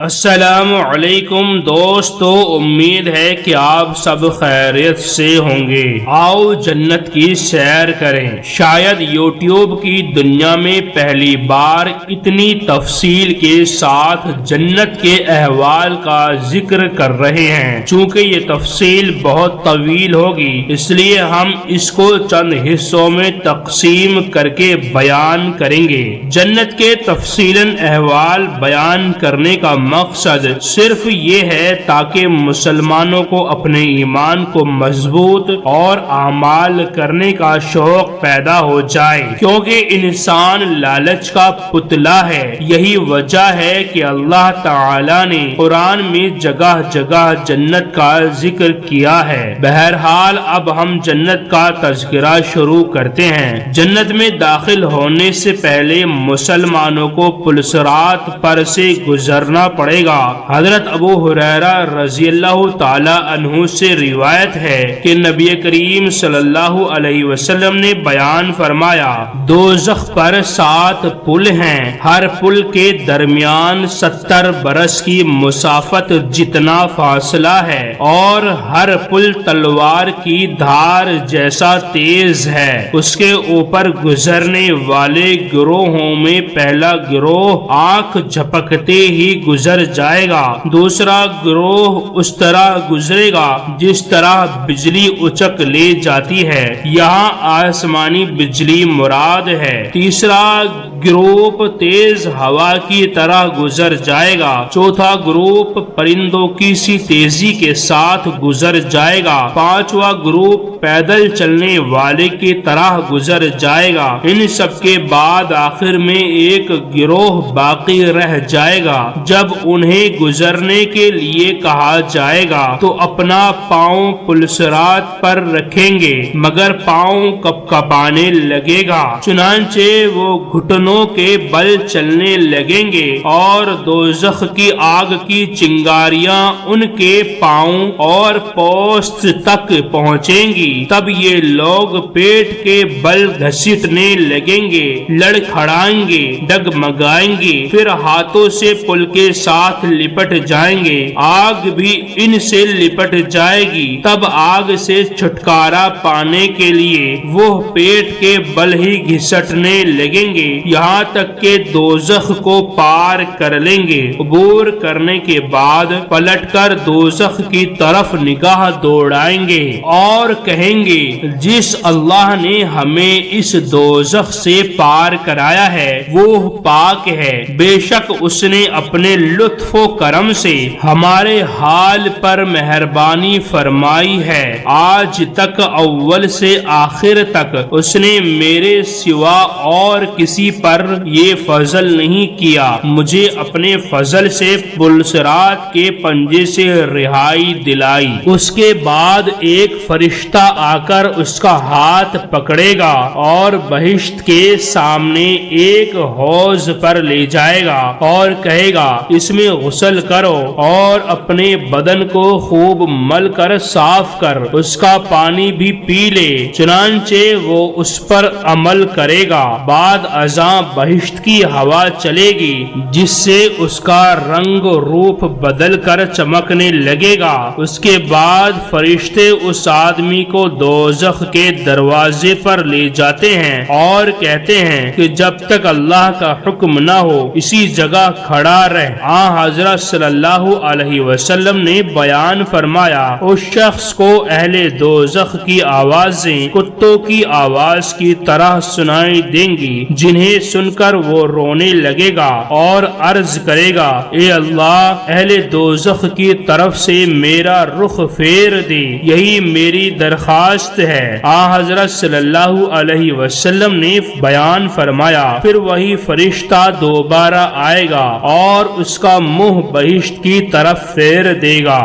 السلام علیکم دوستو، امید ہے کہ آپ سب خیریت سے ہوں گے۔ آؤ جنت کی سیر کریں۔ شاید یوٹیوب کی دنیا میں پہلی بار اتنی تفصیل کے ساتھ جنت کے احوال کا ذکر کر رہے ہیں۔ چونکہ یہ تفصیل بہت طویل ہوگی، اس لیے ہم اس کو چند حصوں میں تقسیم کر کے بیان کریں گے۔ جنت کے تفصیلاً احوال بیان کرنے کا مقصد صرف یہ ہے تاکہ مسلمانوں کو اپنے ایمان کو مضبوط اور اعمال کرنے کا شوق پیدا ہو جائے، کیونکہ انسان لالچ کا پتلا ہے۔ یہی وجہ ہے کہ اللہ تعالی نے قرآن میں جگہ جگہ جنت کا ذکر کیا ہے۔ بہرحال اب ہم جنت کا تذکرہ شروع کرتے ہیں۔ جنت میں داخل ہونے سے پہلے مسلمانوں کو پلسرات پر سے گزرنا پڑے گا۔ حضرت ابو ہریرہ رضی اللہ تعالی عنہ سے روایت ہے کہ نبی کریم صلی اللہ علیہ وسلم نے بیان فرمایا، دوزخ پر 7 پل ہیں، ہر پل کے درمیان 70 برس کی مسافت جتنا فاصلہ ہے، اور ہر پل تلوار کی دھار جیسا تیز ہے۔ اس کے اوپر گزرنے والے گروہوں میں پہلا گروہ آنکھ جھپکتے ہی گزر جائے گا، دوسرا گروہ اس طرح گزرے گا جس طرح بجلی اچک لے جاتی ہے، یہاں آسمانی بجلی مراد ہے، تیسرا گروپ تیز ہوا کی طرح گزر جائے گا، چوتھا گروپ پرندوں کی سی تیزی کے ساتھ گزر جائے گا، پانچواں گروپ پیدل چلنے والے کی طرح گزر جائے گا۔ ان سب کے بعد آخر میں ایک گروہ باقی رہ جائے گا۔ جب انہیں گزرنے کے لیے کہا جائے گا تو اپنا پاؤں پلسرات پر رکھیں گے، مگر پاؤں کپ کپانے لگے گا، چنانچہ وہ گھٹنوں کے بل چلنے لگیں گے، اور دوزخ کی آگ کی چنگاریاں ان کے پاؤں اور پوست تک پہنچیں گی۔ تب یہ لوگ پیٹ کے بل گھسیٹنے لگیں گے، لڑکھڑائیں گے، ڈگمگائیں گے، پھر ہاتھوں سے پل کے ساتھ لپٹ جائیں گے، آگ بھی ان سے لپٹ جائے گی۔ تب آگ سے چھٹکارا پانے کے لیے وہ پیٹ کے بل ہی گھسٹنے لگیں گے، یہاں تک کہ دوزخ کو پار کر لیں گے۔ عبور کرنے کے بعد پلٹ کر دوزخ کی طرف نگاہ دوڑائیں گے اور کہیں گے، جس اللہ نے ہمیں اس دوزخ سے پار کرایا ہے وہ پاک ہے، بے شک اس نے اپنے لطف و کرم سے ہمارے حال پر مہربانی فرمائی ہے، آج تک اول سے آخر تک اس نے میرے سوا اور کسی پر یہ فضل نہیں کیا، مجھے اپنے فضل سے پلسرات کے پنجے سے رہائی دلائی۔ اس کے بعد ایک فرشتہ آ کر اس کا ہاتھ پکڑے گا اور بہشت کے سامنے ایک حوض پر لے جائے گا اور کہے گا، اس میں غسل کرو اور اپنے بدن کو خوب مل کر صاف کر، اس کا پانی بھی پی لے، چنانچہ وہ اس پر عمل کرے گا۔ بعد ازاں بہشت کی ہوا چلے گی جس سے اس کا رنگ روپ بدل کر چمکنے لگے گا۔ اس کے بعد فرشتے اس آدمی کو دوزخ کے دروازے پر لے جاتے ہیں اور کہتے ہیں کہ جب تک اللہ کا حکم نہ ہو اسی جگہ کھڑا رہ۔ حضرت صلی اللہ علیہ وسلم نے بیان فرمایا، اس شخص کو اہل دوزخ کی آوازیں کتوں کی آواز کی طرح سنائی دیں گی، جنہیں سن کر وہ رونے لگے گا اور عرض کرے گا، اے اللہ، اہل دوزخ کی طرف سے میرا رخ پھیر دے، یہی میری درخواست ہے۔ حضرت صلی اللہ علیہ وسلم نے بیان فرمایا، پھر وہی فرشتہ دوبارہ آئے گا اور اس کا منہ بہشت کی طرف پھیر دے گا۔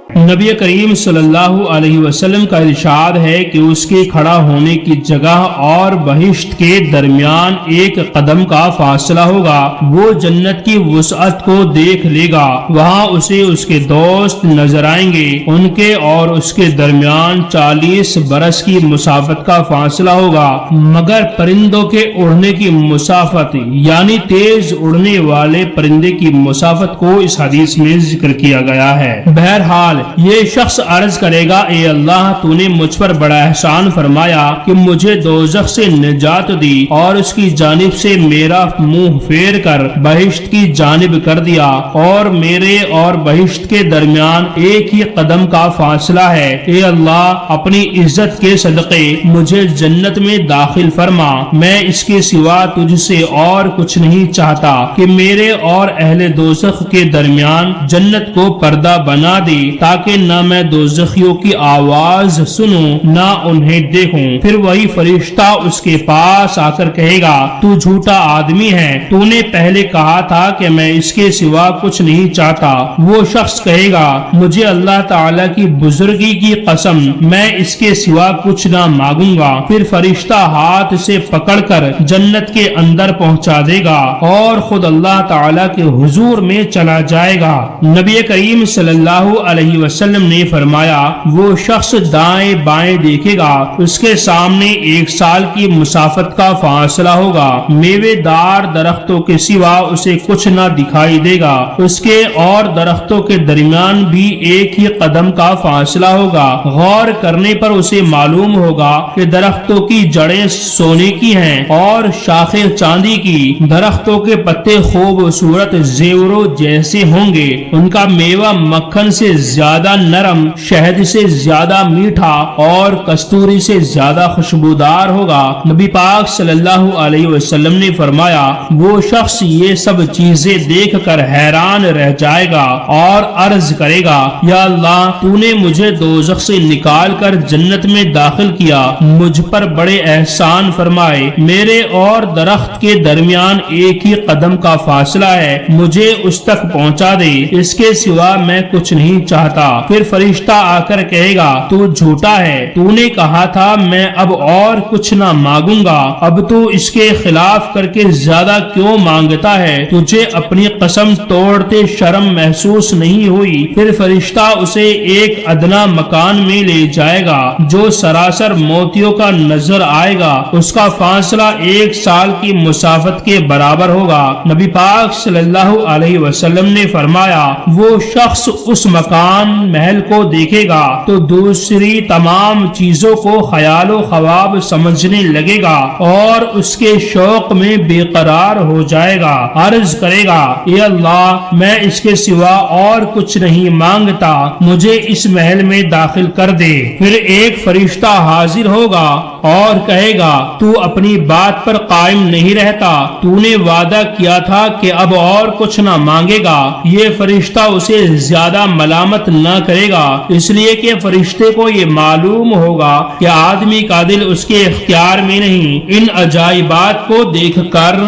نبی کریم صلی اللہ علیہ وسلم کا ارشاد ہے کہ اس کے کھڑا ہونے کی جگہ اور بہشت کے درمیان ایک قدم کا فاصلہ ہوگا۔ وہ جنت کی وسعت کو دیکھ لے گا، وہاں اسے اس کے دوست نظر آئیں گے، ان کے اور اس کے درمیان 40 برس کی مسافت کا فاصلہ ہوگا، مگر پرندوں کے اڑنے کی مسافت یعنی تیز اڑنے والے پرندے کی مسافت کو اس حدیث میں ذکر کیا گیا ہے۔ بہرحال یہ شخص عرض کرے گا، اے اللہ تو نے مجھ پر بڑا احسان فرمایا کہ مجھے دوزخ سے نجات دی اور اس کی جانب سے میرا منہ پھیر کر بہشت کی جانب کر دیا، اور میرے اور بہشت کے درمیان ایک ہی قدم کا فاصلہ ہے۔ اے اللہ اپنی عزت کے صدقے مجھے جنت میں داخل فرما، میں اس کے سوا تجھ سے اور کچھ نہیں چاہتا کہ میرے اور اہل دوزخ کے درمیان جنت کو پردہ بنا دے، تاکہ نہ میں دوزخیوں کی آواز سنوں نہ انہیں دیکھوں۔ پھر وہی فرشتہ اس کے پاس آ کر کہے گا، تو جھوٹا آدمی ہے، تو نے پہلے کہا تھا کہ میں اس کے سوا کچھ نہیں چاہتا۔ وہ شخص کہے گا، مجھے اللہ تعالیٰ کی بزرگی کی قسم میں اس کے سوا کچھ نہ مانگوں گا۔ پھر فرشتہ ہاتھ سے پکڑ کر جنت کے اندر پہنچا دے گا اور خود اللہ تعالیٰ کے حضور میں چلا جائے گا۔ نبی کریم صلی اللہ علیہ وسلم نے فرمایا، وہ شخص دائیں بائیں دیکھے گا، اس کے سامنے 1 سال کی مسافت کا فاصلہ ہوگا، میوے دار درختوں کے سوا اسے کچھ نہ دکھائی دے گا، اس کے اور درختوں کے درمیان بھی ایک ہی قدم کا فاصلہ ہوگا۔ غور کرنے پر اسے معلوم ہوگا کہ درختوں کی جڑیں سونے کی ہیں اور شاخیں چاندی کی، درختوں کے پتے خوبصورت زیوروں جیسے ہوں گے، ان کا میوہ مکھن سے زیادہ نرم، شہد سے زیادہ میٹھا اور کستوری سے زیادہ خوشبودار ہوگا۔ نبی پاک صلی اللہ علیہ وسلم نے فرمایا، وہ شخص یہ سب چیزیں دیکھ کر حیران رہ جائے گا اور عرض کرے گا، یا اللہ تو نے مجھے دوزخ سے نکال کر جنت میں داخل کیا، مجھ پر بڑے احسان فرمائے، میرے اور درخت کے درمیان ایک ہی قدم کا فاصلہ ہے، مجھے اس تک پہنچا دے، اس کے سوا میں کچھ نہیں چاہتا۔ پھر فرشتہ آ کر کہے گا، تو جھوٹا ہے، تو نے کہا تھا میں اب اور کچھ نہ مانگوں گا، اب تو اس کے خلاف کر کے زیادہ کیوں مانگتا ہے؟ تجھے اپنی قسم توڑتے شرم محسوس نہیں ہوئی؟ پھر فرشتہ اسے ایک ادنا مکان میں لے جائے گا جو سراسر موتیوں کا نظر آئے گا، اس کا فاصلہ 1 سال کی مسافت کے برابر ہوگا۔ نبی پاک صلی اللہ علیہ وسلم نے فرمایا، وہ شخص اس مکان محل کو دیکھے گا تو دوسری تمام چیزوں کو خیال و خواب سمجھنے لگے گا اور اس کے شوق میں بے قرار ہو جائے گا، عرض کرے گا، اے اللہ میں اس کے سوا اور کچھ نہیں مانگتا، مجھے اس محل میں داخل کر دے۔ پھر ایک فرشتہ حاضر ہوگا اور کہے گا، تو اپنی بات پر قائم نہیں رہتا، تو نے وعدہ کیا تھا کہ اب اور کچھ نہ مانگے گا۔ یہ فرشتہ اسے زیادہ ملامت نہ کرے گا، اس لیے کہ فرشتے کو یہ معلوم ہوگا کہ آدمی کا دل اس کے اختیار میں نہیں۔ ان عجائبات کو دیکھ کر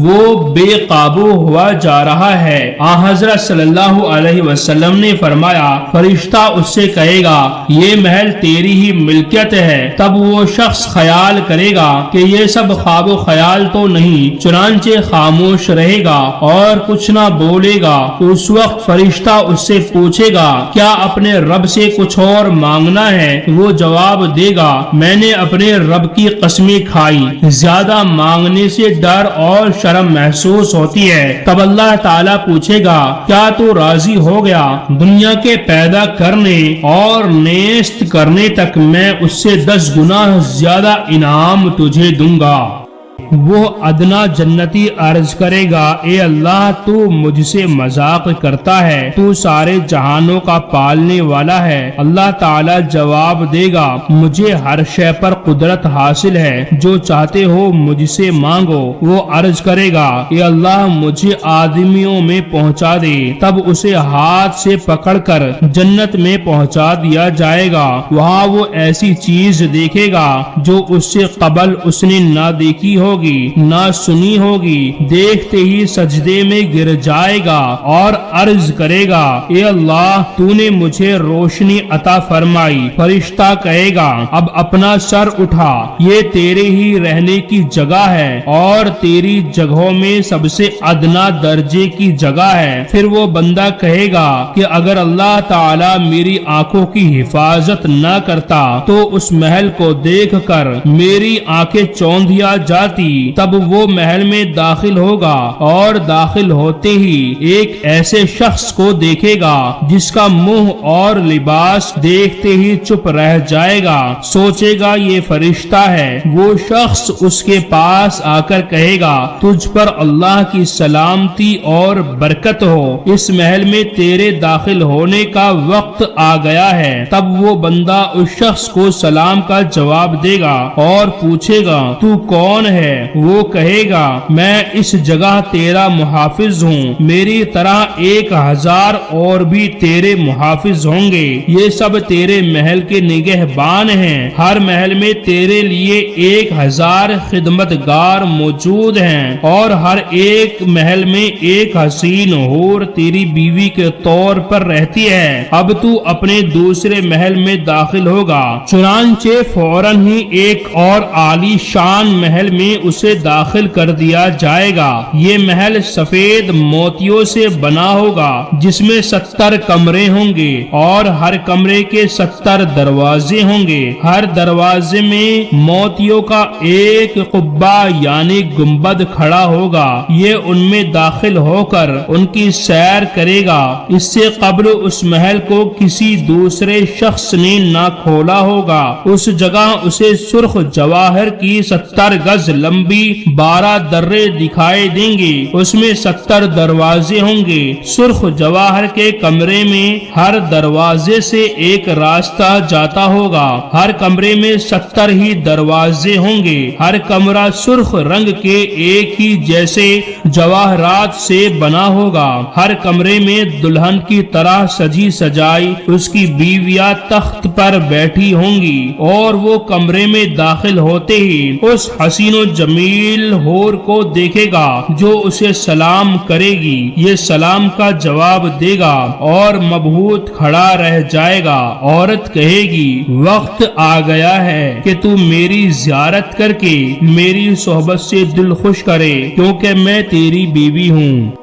وہ بے قابو ہوا جا رہا ہے۔ حضرت صلی اللہ علیہ وسلم نے فرمایا، فرشتہ اس سے کہے گا، یہ محل تیری ہی ملکیت ہے۔ تب وہ شخص خیال کرے گا کہ یہ سب خواب و خیال تو نہیں، چنانچہ خاموش رہے گا اور کچھ نہ بولے گا۔ اس وقت فرشتہ اس سے پوچھے گا، کیا اپنے رب سے کچھ اور مانگنا ہے؟ وہ جواب دے گا، میں نے اپنے رب کی قسمیں کھائی، زیادہ مانگنے سے ڈر اور شرم محسوس ہوتی ہے۔ تب اللہ تعالیٰ پوچھے گا، کیا تو راضی ہو گیا؟ دنیا کے پیدا کرنے اور نیست کرنے تک میں اس سے 10 گنا زیادہ انعام تجھے دوں گا۔ وہ ادنا جنتی عرض کرے گا، اے اللہ تو مجھ سے مذاق کرتا ہے، تو سارے جہانوں کا پالنے والا ہے۔ اللہ تعالیٰ جواب دے گا، مجھے ہر شے پر قدرت حاصل ہے، جو چاہتے ہو مجھ سے مانگو۔ وہ عرض کرے گا، اے اللہ مجھے آدمیوں میں پہنچا دے۔ تب اسے ہاتھ سے پکڑ کر جنت میں پہنچا دیا جائے گا۔ وہاں وہ ایسی چیز دیکھے گا جو اس سے قبل اس نے نہ دیکھی ہوگی۔ ہوگی نہ سنی ہوگی، دیکھتے ہی سجدے میں گر جائے گا اور عرض کرے گا اے اللہ تو نے مجھے روشنی عطا فرمائی۔ فرشتہ کہے گا اب اپنا سر اٹھا، یہ تیرے ہی رہنے کی جگہ ہے اور تیری جگہوں میں سب سے ادنا درجے کی جگہ ہے۔ پھر وہ بندہ کہے گا کہ اگر اللہ تعالی میری آنکھوں کی حفاظت نہ کرتا تو اس محل کو دیکھ کر میری آنکھیں چوندھیا جاتی۔ تب وہ محل میں داخل ہوگا اور داخل ہوتے ہی ایک ایسے شخص کو دیکھے گا جس کا منہ اور لباس دیکھتے ہی چپ رہ جائے گا، سوچے گا یہ فرشتہ ہے۔ وہ شخص اس کے پاس آ کر کہے گا تجھ پر اللہ کی سلامتی اور برکت ہو، اس محل میں تیرے داخل ہونے کا وقت آ گیا ہے۔ تب وہ بندہ اس شخص کو سلام کا جواب دے گا اور پوچھے گا تو کون ہے؟ وہ کہے گا میں اس جگہ تیرا محافظ ہوں، میری طرح 1000 اور بھی تیرے محافظ ہوں گے، یہ سب تیرے محل کے نگہبان ہیں، ہر محل میں تیرے لیے 1000 خدمتگار موجود ہیں اور ہر ایک محل میں ایک حسین حور تیری بیوی کے طور پر رہتی ہے۔ اب تو اپنے دوسرے محل میں داخل ہوگا۔ چنانچہ فوراً ہی ایک اور عالی شان محل میں اسے داخل کر دیا جائے گا۔ یہ محل سفید موتیوں سے بنا ہوگا جس میں 70 کمرے ہوں گے اور ہر کمرے کے 70 دروازے ہوں گے، ہر دروازے میں موتیوں کا ایک قبہ یعنی گنبد کھڑا ہوگا۔ یہ ان میں داخل ہو کر ان کی سیر کرے گا۔ اس سے قبل اس محل کو کسی دوسرے شخص نے نہ کھولا ہوگا۔ اس جگہ اسے سرخ جواہر کی 70 گز لمبی 12 درے دکھائی دیں گے، اس میں 70 دروازے ہوں گے۔ سرخ جواہر کے کمرے میں ہر دروازے سے ایک راستہ جاتا ہوگا، ہر کمرے میں 70 ہی دروازے ہوں گے، ہر کمرہ سرخ رنگ کے ایک ہی جیسے جواہرات سے بنا ہوگا، ہر کمرے میں دلہن کی طرح سجی سجائی اس کی بیویاں تخت پر بیٹھی ہوں گی اور وہ کمرے میں داخل ہوتے ہی اس حسین و جمیل حور کو دیکھے گا جو اسے سلام کرے گی، یہ سلام کا جواب دے گا اور مبہوت کھڑا رہ جائے گا۔ عورت کہے گی وقت آ گیا ہے کہ تو میری زیارت کر کے میری صحبت سے دل خوش کرے کیونکہ میں تیری بیوی ہوں۔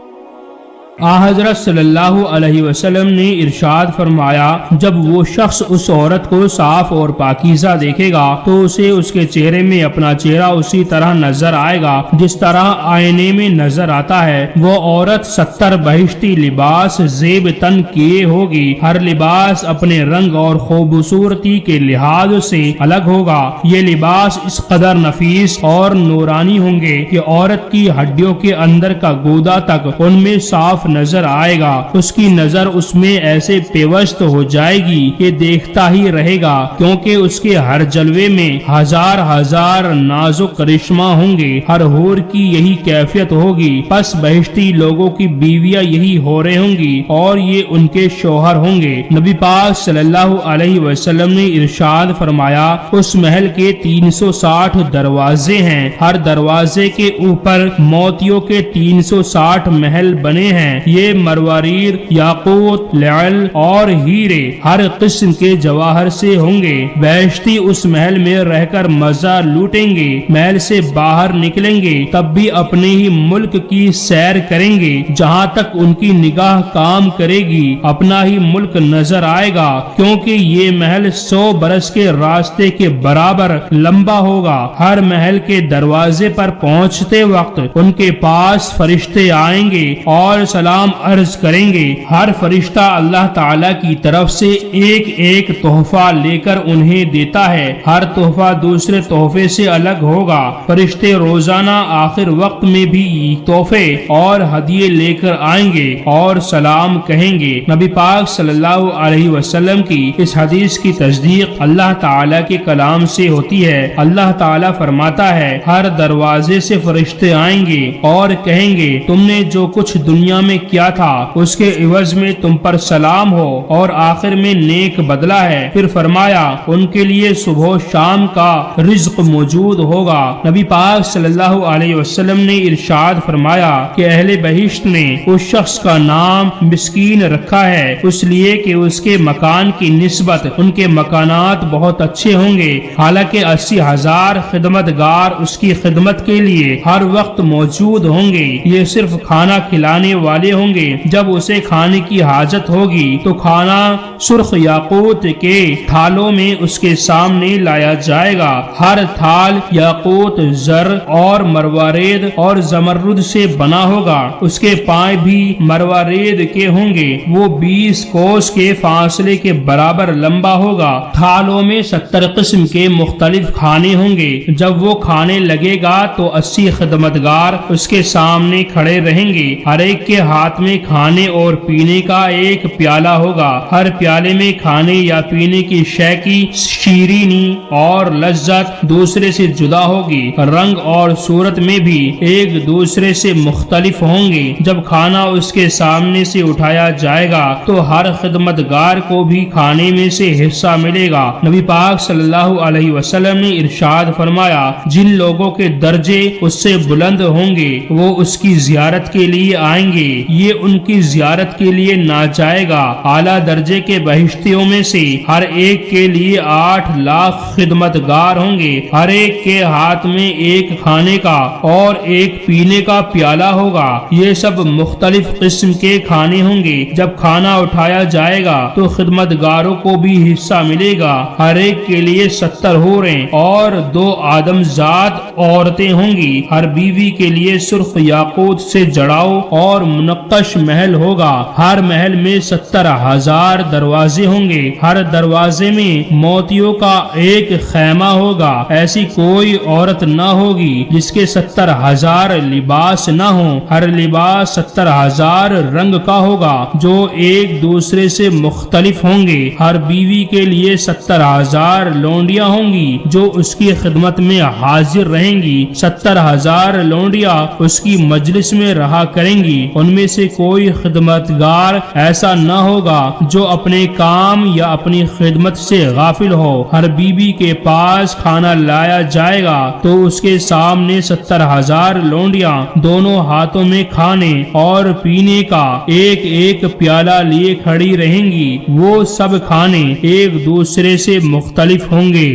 حضرت صلی اللہ علیہ وسلم نے ارشاد فرمایا جب وہ شخص اس عورت کو صاف اور پاکیزہ دیکھے گا تو اسے اس کے چہرے میں اپنا چہرہ اسی طرح نظر آئے گا جس طرح آئینے میں نظر آتا ہے۔ وہ عورت 70 بہشتی لباس زیب تن کیے ہوگی، ہر لباس اپنے رنگ اور خوبصورتی کے لحاظ سے الگ ہوگا۔ یہ لباس اس قدر نفیس اور نورانی ہوں گے کہ عورت کی ہڈیوں کے اندر کا گودا تک ان میں صاف نظر آئے گا، اس کی نظر اس میں ایسے پیوست ہو جائے گی کہ دیکھتا ہی رہے گا، کیونکہ اس کے ہر جلوے میں ہزار نازک کرشمہ ہوں گے۔ ہر حور کی یہی کیفیت ہوگی، پس بہشتی لوگوں کی بیویاں یہی حوریں ہوں گی اور یہ ان کے شوہر ہوں گے۔ نبی پاک صلی اللہ علیہ وسلم نے ارشاد فرمایا اس محل کے 360 دروازے ہیں، ہر دروازے کے اوپر موتیوں کے 360 محل بنے ہیں، یہ مروارید، یاقوت، لعل اور ہیرے ہر قسم کے جواہر سے ہوں گے۔ بہشتی اس محل میں رہ کر مزہ لوٹیں گے، محل سے باہر نکلیں گے تب بھی اپنے ہی ملک کی سیر کریں گے، جہاں تک ان کی نگاہ کام کرے گی اپنا ہی ملک نظر آئے گا، کیونکہ یہ محل 100 برس کے راستے کے برابر لمبا ہوگا۔ ہر محل کے دروازے پر پہنچتے وقت ان کے پاس فرشتے آئیں گے اور سلام عرض کریں گے۔ ہر فرشتہ اللہ تعالی کی طرف سے ایک ایک تحفہ لے کر انہیں دیتا ہے، ہر تحفہ دوسرے تحفے سے الگ ہوگا۔ فرشتے روزانہ آخر وقت میں بھی تحفے اور ہدیے لے کر آئیں گے اور سلام کہیں گے۔ نبی پاک صلی اللہ علیہ وسلم کی اس حدیث کی تصدیق اللہ تعالی کے کلام سے ہوتی ہے۔ اللہ تعالی فرماتا ہے ہر دروازے سے فرشتے آئیں گے اور کہیں گے تم نے جو کچھ دنیا میں نے کیا تھا اس کے عوض میں تم پر سلام ہو اور آخر میں نیک بدلہ ہے۔ پھر فرمایا ان کے لیے صبح و شام کا رزق موجود ہوگا۔ نبی پاک صلی اللہ علیہ وسلم نے ارشاد فرمایا کہ اہل بہشت نے اس شخص کا نام مسکین رکھا ہے اس لیے کہ اس کے مکان کی نسبت ان کے مکانات بہت اچھے ہوں گے، حالانکہ 80,000 خدمتگار اس کی خدمت کے لیے ہر وقت موجود ہوں گے۔ یہ صرف کھانا کھلانے والے ہوں گے۔ جب اسے کھانے کی حاجت ہوگی تو کھانا سرخ یاقوت کے تھالوں میں اس کے سامنے لایا جائے گا۔ ہر تھال یاقوت، زر اور مروارید اور زمرد سے بنا ہوگا۔ اس کے پائیں بھی مروارید کے ہوں گے۔ وہ 20 کوس کے فاصلے کے برابر لمبا ہوگا۔ تھالوں میں 70 قسم کے مختلف کھانے ہوں گے۔ جب وہ کھانے لگے گا تو 80 خدمتگار اس کے سامنے کھڑے رہیں گے۔ ہر ایک کے ہاتھ میں کھانے اور پینے کا ایک پیالہ ہوگا۔ ہر پیالے میں کھانے یا پینے کی شے کی شیرینی اور لذت دوسرے سے جدا ہوگی۔ رنگ اور صورت میں بھی ایک دوسرے سے مختلف ہوں گے۔ جب کھانا اس کے سامنے سے اٹھایا جائے گا تو ہر خدمتگار کو بھی کھانے میں سے حصہ ملے گا۔ نبی پاک صلی اللہ علیہ وسلم نے ارشاد فرمایا جن لوگوں کے درجے اس سے بلند ہوں گے وہ اس کی زیارت کے لیے آئیں گے، یہ ان کی زیارت کے لیے نہ جائے گا۔ اعلیٰ درجے کے بہشتیوں میں سے ہر ایک کے لیے 8 لاکھ خدمتگار ہوں گے۔ ہر ایک کے ہاتھ میں ایک کھانے کا اور ایک پینے کا پیالہ ہوگا۔ یہ سب مختلف قسم کے کھانے ہوں گے۔ جب کھانا اٹھایا جائے گا تو خدمتگاروں کو بھی حصہ ملے گا۔ ہر ایک کے لیے 70 حوریں اور 2 آدم زاد عورتیں ہوں گی۔ ہر بیوی کے لیے سرخ یاقوت سے جڑاؤ اور منقش محل ہوگا۔ ہر محل میں 70,000 دروازے ہوں گے۔ ہر دروازے میں موتیوں کا ایک خیمہ ہوگا۔ ایسی کوئی عورت نہ ہوگی جس کے 70,000 لباس نہ ہوں۔ ہر لباس 70,000 رنگ کا ہوگا جو ایک دوسرے سے مختلف ہوں گے۔ ہر بیوی کے لیے 70,000 لونڈیاں ہوں گی جو اس کی خدمت میں حاضر رہیں گی۔ 70,000 لونڈیاں اس کی مجلس میں رہا کریں گی۔ ان میں سے کوئی خدمتگار ایسا نہ ہوگا جو اپنے کام یا اپنی خدمت سے غافل ہو۔ ہر بیوی کے پاس کھانا لایا جائے گا تو اس کے سامنے 70,000 لونڈیاں دونوں ہاتھوں میں کھانے اور پینے کا ایک ایک پیالہ لیے کھڑی رہیں گی۔ وہ سب کھانے ایک دوسرے سے مختلف ہوں گے۔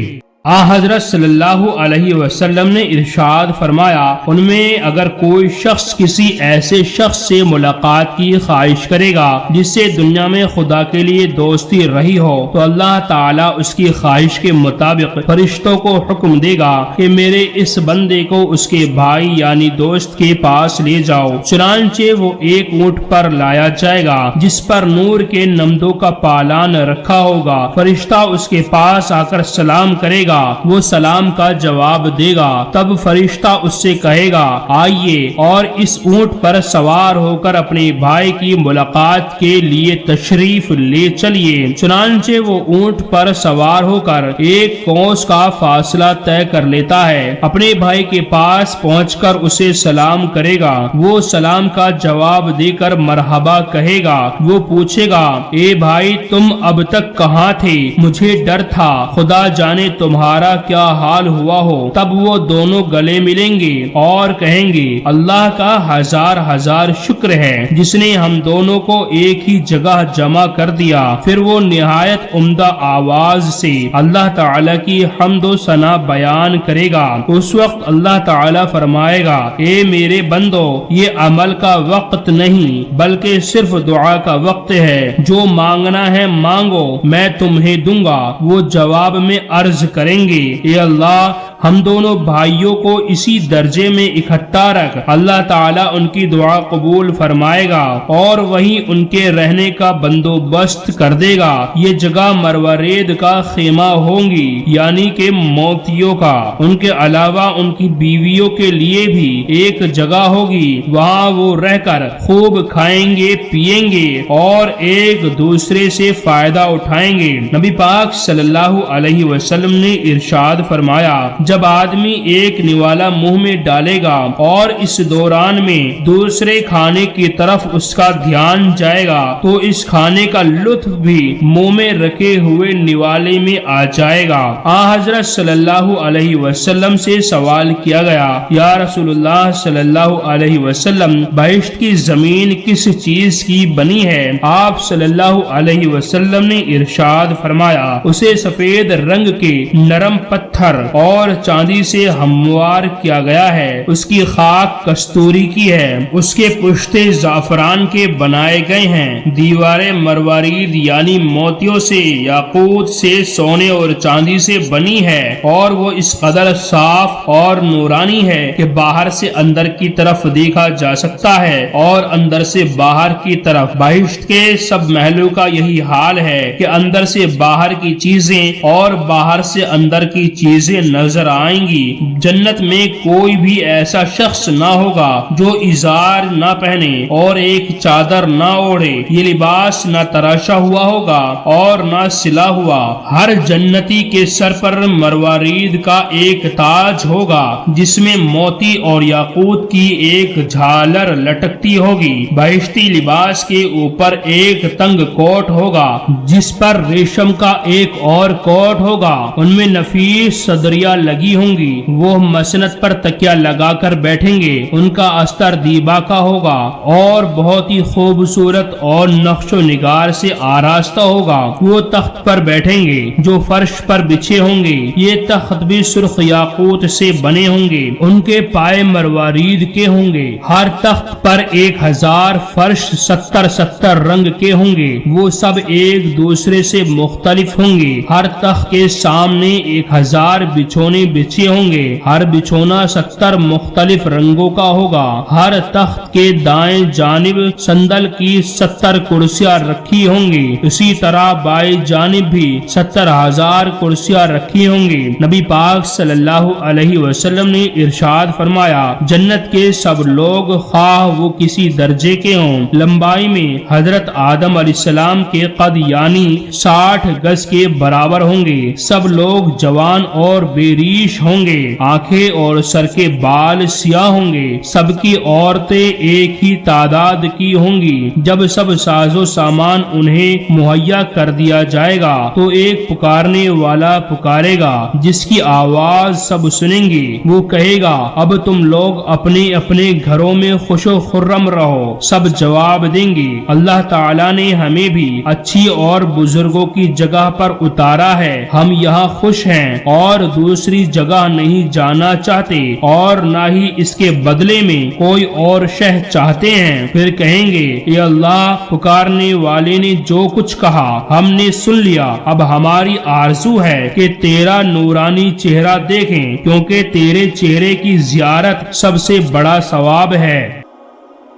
حضرت صلی اللہ علیہ وسلم نے ارشاد فرمایا ان میں اگر کوئی شخص کسی ایسے شخص سے ملاقات کی خواہش کرے گا جس سے دنیا میں خدا کے لیے دوستی رہی ہو تو اللہ تعالیٰ اس کی خواہش کے مطابق فرشتوں کو حکم دے گا کہ میرے اس بندے کو اس کے بھائی یعنی دوست کے پاس لے جاؤ۔ چنانچہ وہ ایک اونٹ پر لایا جائے گا جس پر نور کے نمدوں کا پالان رکھا ہوگا۔ فرشتہ اس کے پاس آ کر سلام کرے گا، وہ سلام کا جواب دے گا۔ تب فرشتہ اس سے کہے گا آئیے اور اس اونٹ پر سوار ہو کر اپنے بھائی کی ملاقات کے لیے تشریف لے چلیے۔ چنانچہ وہ اونٹ پر سوار ہو کر 1 کوس کا فاصلہ طے کر لیتا ہے، اپنے بھائی کے پاس پہنچ کر اسے سلام کرے گا۔ وہ سلام کا جواب دے کر مرحبا کہے گا۔ وہ پوچھے گا اے بھائی تم اب تک کہاں تھے؟ مجھے ڈر تھا، خدا جانے تمہارا کیا حال ہوا ہو۔ تب وہ دونوں گلے ملیں گے اور کہیں گے اللہ کا ہزار ہزار شکر ہے جس نے ہم دونوں کو ایک ہی جگہ جمع کر دیا۔ پھر وہ نہایت عمدہ آواز سے اللہ تعالی کی حمد و ثنا بیان کرے گا۔ اس وقت اللہ تعالی فرمائے گا اے میرے بندو یہ عمل کا وقت نہیں بلکہ صرف دعا کا وقت ہے، جو مانگنا ہے مانگو میں تمہیں دوں گا۔ وہ جواب میں عرض کریں گے اے اللہ ہم دونوں بھائیوں کو اسی درجے میں اکٹھا رکھ۔ اللہ تعالیٰ ان کی دعا قبول فرمائے گا اور وہیں ان کے رہنے کا بندوبست کر دے گا۔ یہ جگہ مروارید کا خیمہ ہوں گی یعنی کہ موتیوں کا۔ ان کے علاوہ ان کی بیویوں کے لیے بھی ایک جگہ ہوگی، وہاں وہ رہ کر خوب کھائیں گے پیئیں گے اور ایک دوسرے سے فائدہ اٹھائیں گے۔ نبی پاک صلی اللہ علیہ وسلم نے ارشاد فرمایا جب آدمی ایک نوالا منہ میں ڈالے گا اور اس دوران میں دوسرے کھانے کی طرف اس کا دھیان جائے گا تو اس کھانے کا لطف بھی منہ میں رکھے ہوئے نوالے میں آ جائے گا۔ حضرت صلی اللہ علیہ وسلم سے سوال کیا گیا، یا رسول اللہ صلی اللہ علیہ وسلم، بہشت کی زمین کس چیز کی بنی ہے؟ آپ صلی اللہ علیہ وسلم نے ارشاد فرمایا، اسے سفید رنگ کے نرم پتھر اور چاندی سے ہموار کیا گیا ہے، اس کی خاک کستوری کی ہے، اس کے پشتے زعفران کے بنائے گئے ہیں، دیواریں مروارید یعنی موتیوں سے، یاقوت سے، سونے اور چاندی سے بنی ہے، اور وہ اس قدر صاف اور نورانی ہے کہ باہر سے اندر کی طرف دیکھا جا سکتا ہے اور اندر سے باہر کی طرف۔ بہشت کے سب محلوں کا یہی حال ہے کہ اندر سے باہر کی چیزیں اور باہر سے اندر کی چیزیں نظر آئیں گی۔ جنت میں کوئی بھی ایسا شخص نہ ہوگا جو ازار نہ پہنے اور ایک چادر نہ اوڑھے، یہ لباس نہ تراشا ہوا ہوگا اور نہ سلا ہوا۔ ہر جنتی کے سر پر مروارید کا ایک تاج ہوگا جس میں موتی اور یاقوت کی ایک جھالر لٹکتی ہوگی۔ بہشتی لباس کے اوپر ایک تنگ کوٹ ہوگا جس پر ریشم کا ایک اور کوٹ ہوگا، ان میں نفیس صدریاں لگی ہوں گی، وہ مسند پر تکیہ لگا کر بیٹھیں گے، ان کا استر دیبا کا ہوگا اور بہت ہی خوبصورت اور نقش و نگار سے آراستہ ہوگا۔ وہ تخت پر بیٹھیں گے جو فرش پر بچھے ہوں گے، یہ تخت بھی سرخ یاقوت سے بنے ہوں گے، ان کے پائے مروارید کے ہوں گے۔ ہر تخت پر 1000 فرش 70 رنگ کے ہوں گے، وہ سب ایک دوسرے سے مختلف ہوں گے۔ ہر تخت کے سامنے 1000 بچھونے بچھے ہوں گے، ہر بچھونا 70 مختلف رنگوں کا ہوگا۔ ہر تخت کے دائیں جانب صندل کی 70 کرسیاں رکھی ہوں گی، اسی طرح بائیں جانب بھی 70,000 کرسیاں رکھی ہوں گی۔ نبی پاک صلی اللہ علیہ وسلم نے ارشاد فرمایا، جنت کے سب لوگ خواہ وہ کسی درجے کے ہوں، لمبائی میں حضرت آدم علیہ السلام کے قد یعنی 60 گز کے برابر ہوں گے، سب لوگ جوان اور بے ریش ہوں گے، آنکھیں اور سر کے بال سیاہ ہوں گے، سب کی عورتیں ایک ہی تعداد کی ہوں گی۔ جب سب ساز و سامان انہیں مہیا کر دیا جائے گا تو ایک پکارنے والا پکارے گا جس کی آواز سب سنیں گے، وہ کہے گا، اب تم لوگ اپنے اپنے گھروں میں خوش و خرم رہو۔ سب جواب دیں گے، اللہ تعالیٰ نے ہمیں بھی اچھی اور بزرگوں کی جگہ پر اتارا ہے، ہم یہاں خوش ہیں اور دوسری جگہ نہیں جانا چاہتے اور نہ ہی اس کے بدلے میں کوئی اور شے چاہتے ہیں۔ پھر کہیں گے، اے اللہ، پکارنے والے نے جو کچھ کہا ہم نے سن لیا، اب ہماری آرزو ہے کہ تیرا نورانی چہرہ دیکھیں، کیونکہ تیرے چہرے کی زیارت سب سے بڑا ثواب ہے۔